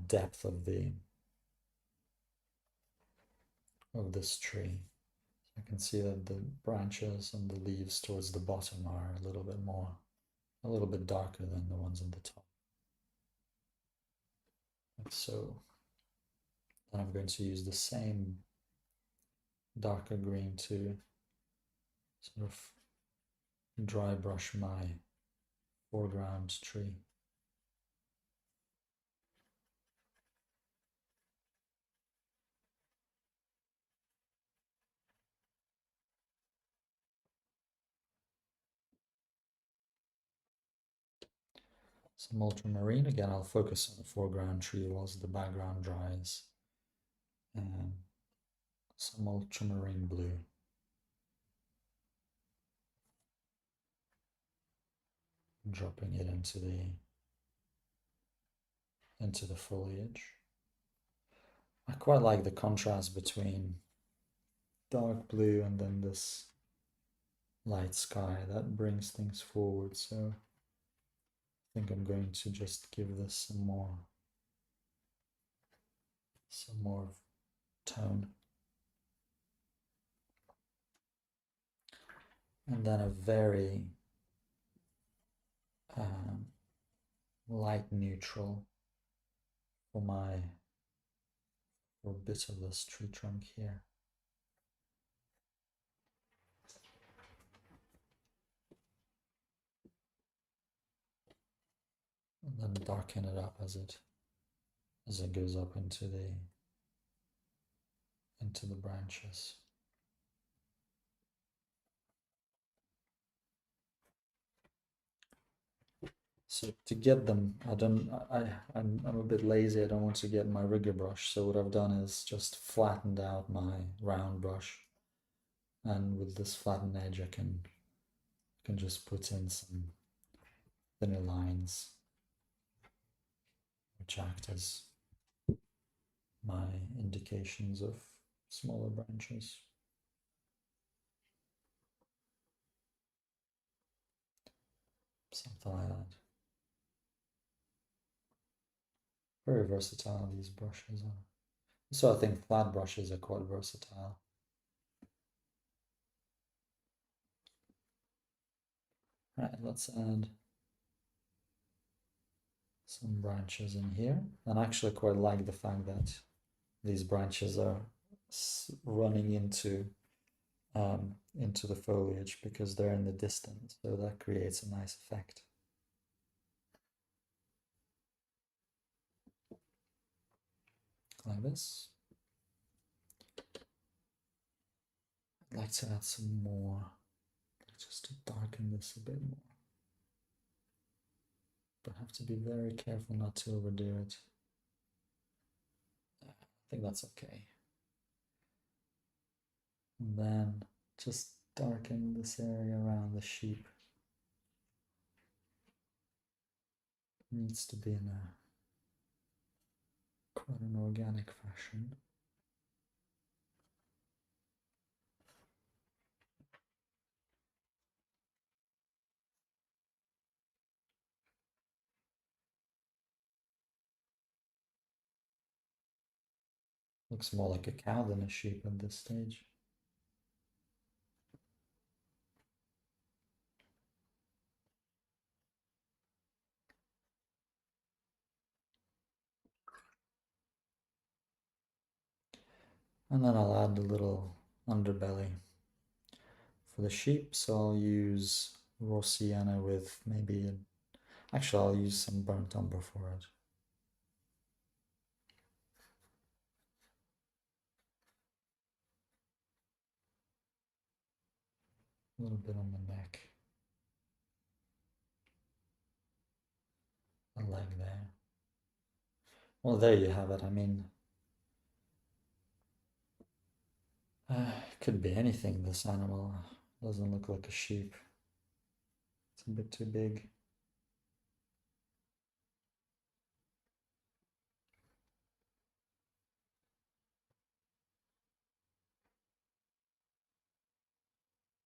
depth of this tree. So I can see that the branches and the leaves towards the bottom are a little bit darker than the ones on the top. Like so. Then I'm going to use the same darker green to sort of dry brush my foreground tree. Some ultramarine, again I'll focus on the foreground tree whilst the background dries. And some ultramarine blue. Dropping it into the foliage. I quite like the contrast between dark blue and then this light sky. That brings things forward, so I think I'm going to just give this some more tone. And then a very light neutral for for a bit of this tree trunk here. And then darken it up as it goes up into the branches. So to get them, I'm a bit lazy. I don't want to get my rigger brush. So what I've done is just flattened out my round brush, and with this flattened edge, I can just put in some thinner lines, which act as my indications of smaller branches. Something like that. Very versatile, these brushes are. So I think flat brushes are quite versatile. Right, let's add some branches in here. And I actually quite like the fact that these branches are running into the foliage because they're in the distance, so that creates a nice effect. Like this. I'd like to add some more, just to darken this a bit more. But have to be very careful not to overdo it. I think that's okay. And then just darken this area around the sheep. It needs to be in a quite an organic fashion. Looks more like a cow than a sheep at this stage. And then I'll add a little underbelly for the sheep. So I'll use raw sienna with maybe, actually I'll use some burnt umber for it. A little bit on the neck. A leg there. Well, there you have it. I mean, it could be anything, this animal. Doesn't look like a sheep. It's a bit too big.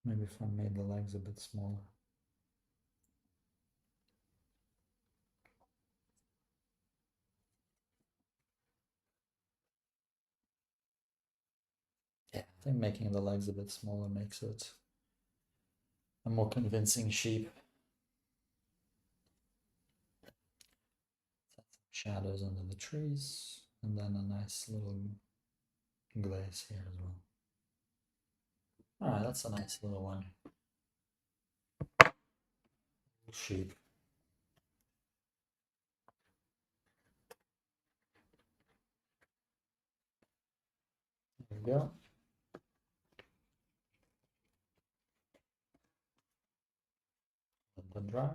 Maybe if I made the legs a bit smaller. Yeah, I think making the legs a bit smaller makes it a more convincing sheep. Shadows under the trees, and then a nice little glaze here as well. Alright, that's a nice little one. Sheep. There we go. Let them dry.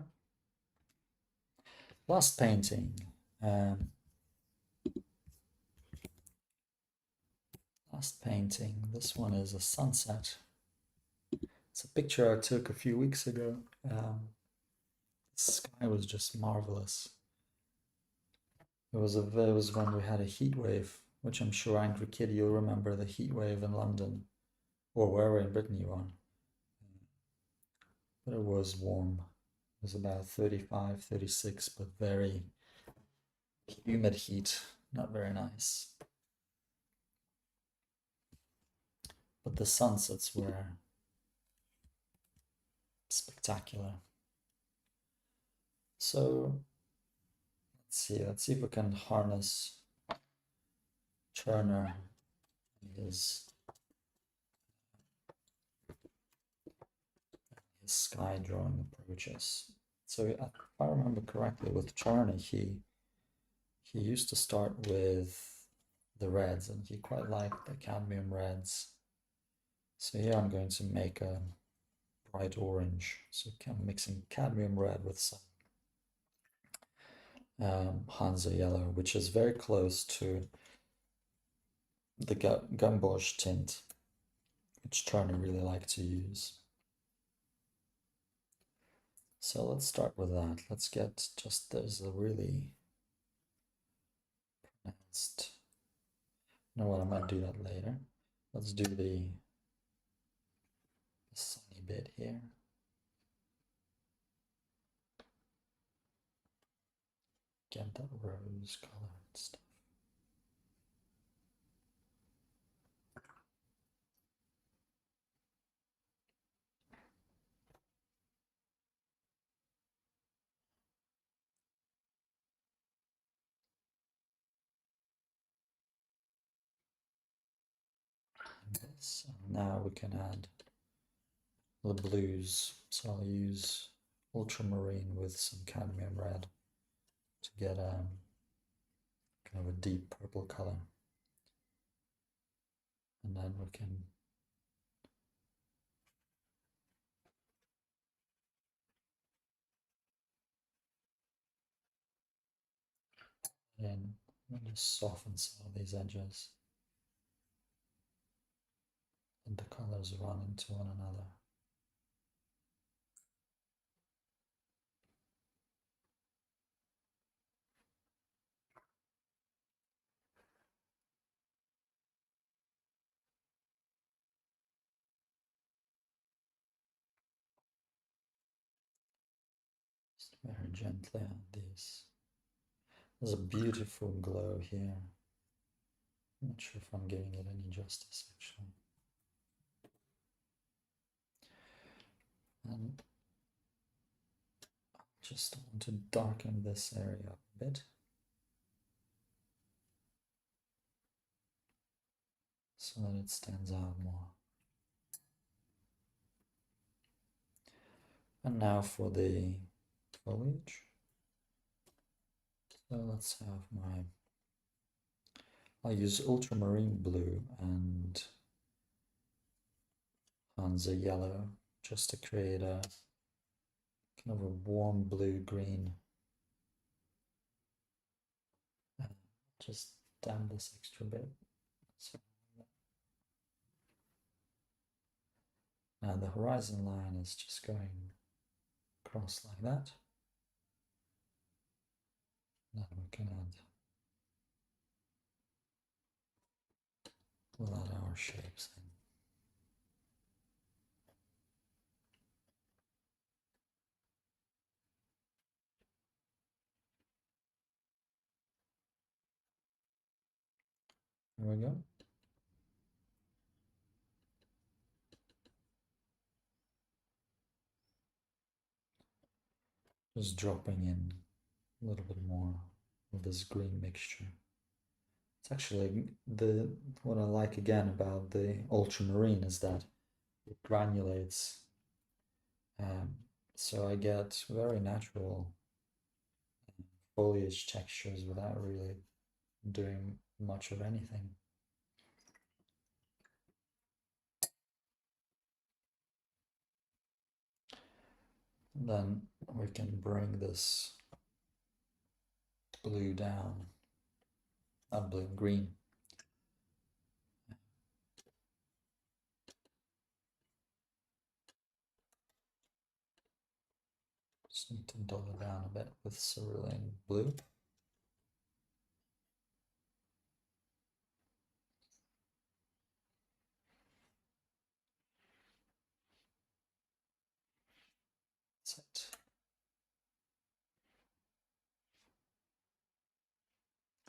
Last painting. Last painting. This one is a sunset. It's a picture I took a few weeks ago. The sky was just marvelous. It was when we had a heat wave, which I'm sure Angry Kid, you'll remember the heat wave in London, or wherever in Britain you are. But it was warm. It was about 35, 36, but very humid heat. Not very nice. But the sunsets were spectacular. So let's see if we can harness Turner his sky drawing approaches. So if I remember correctly, with Turner, he used to start with the reds, and he quite liked the cadmium reds. So here I'm going to make a bright orange. So I'm mixing cadmium red with some Hansa yellow, which is very close to the gumbosh tint, which Turner really liked to use. So let's start with that. Let's get just, there's a really pronounced, you know what, I might do that later. Let's do the sunny bit here. Get that rose color and stuff. This. And now we can add the blues. So I'll use ultramarine with some cadmium red to get kind of a deep purple color. And then we can and just soften some of these edges. And the colors run into one another. Just very gently add these. There's a beautiful glow here. I'm not sure if I'm giving it any justice actually. And I just want to darken this area up a bit. So that it stands out more. And now for the foliage. So let's have my, I'll use ultramarine blue and Hansa yellow just to create a kind of a warm blue-green. Just damp this extra bit. So now the horizon line is just going across like that. Then we can add, we'll add our shapes in. There we go. Just dropping in a little bit more of this green mixture. It's actually what I like again about the ultramarine is that it granulates, so I get very natural foliage textures without really doing much of anything. And then we can bring this blue down, not blue, green. Just need to dull it down a bit with cerulean blue. That's it.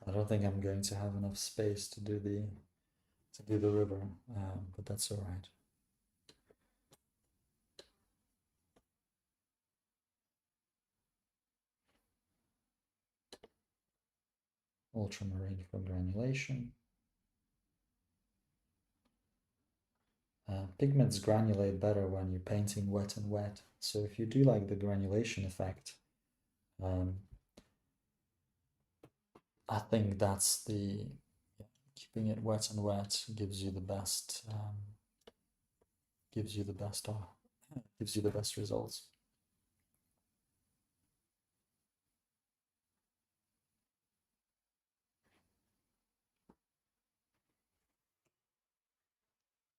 I don't think I'm going to have enough space to do the river, but that's all right. Ultramarine for granulation. Pigments granulate better when you're painting wet and wet. So if you do like the granulation effect, um, I think that's the keeping it wet and wet gives you the best gives you the best gives you the best results.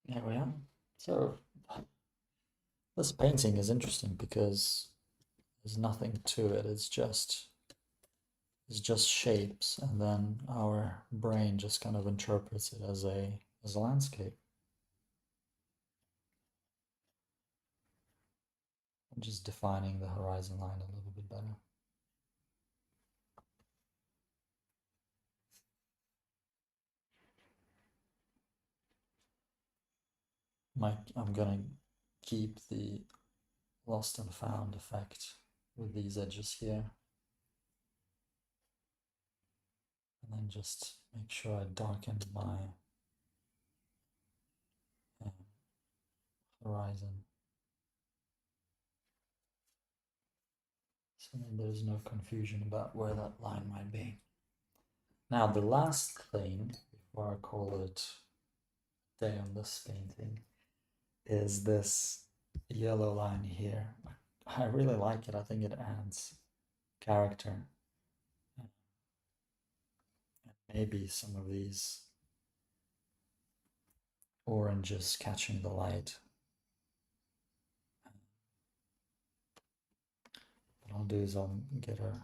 There we are. So this painting is interesting because there's nothing to it. It's just shapes, and then our brain just kind of interprets it as a landscape. I'm just defining the horizon line a little bit better. I'm gonna keep the lost and found effect with these edges here, and then just make sure I darken my horizon so that there's no confusion about where that line might be. Now the last thing before I call it day on this painting is this yellow line here. I really like it. I think it adds character. Maybe some of these oranges catching the light. What I'll do is I'll get a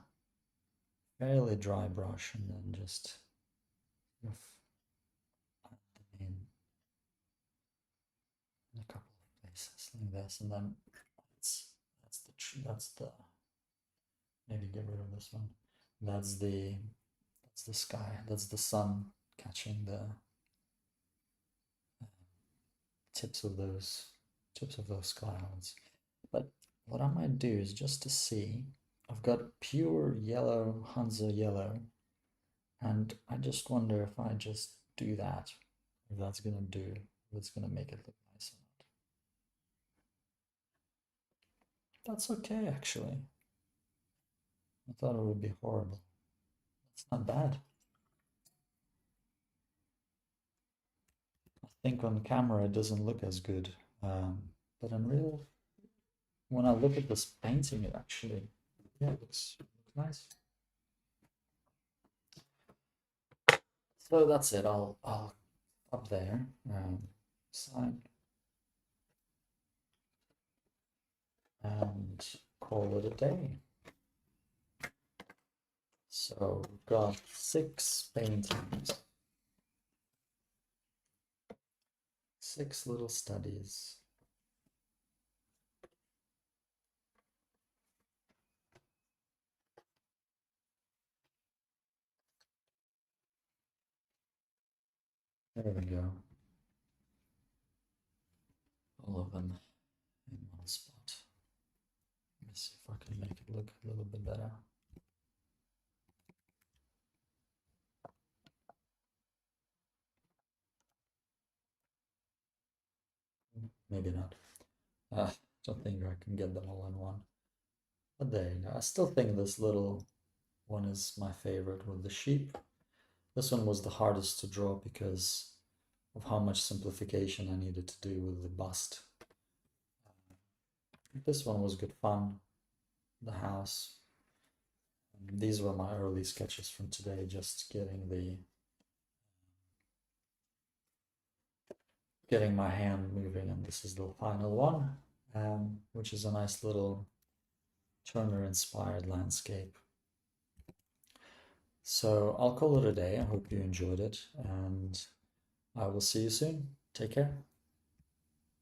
fairly dry brush and then just kind of add them in a couple of places like this, and then that's the maybe get rid of this one. That's the sky. That's the sun catching the tips of those clouds. But what I might do is just to see. I've got pure yellow, Hansa yellow, and I just wonder if I just do that, if that's gonna do, if it's gonna make it look nice or not. That's okay, actually. I thought it would be horrible. It's not bad. I think on camera it doesn't look as good, but in real, when I look at this painting, it actually, yeah, it looks nice. So that's it. I'll up there, sign, and call it a day. So we've got 6 paintings, 6 little studies. There we go. All of them in one spot. Let me see if I can make it look a little bit better. Maybe not. I don't think I can get them all in one. But there you go. I still think this little one is my favorite with the sheep. This one was the hardest to draw because of how much simplification I needed to do with the bust. This one was good fun. The house. These were my early sketches from today, just getting my hand moving, and this is the final one, which is a nice little Turner inspired landscape. So I'll call it a day. I hope you enjoyed it, and I will see you soon. Take care.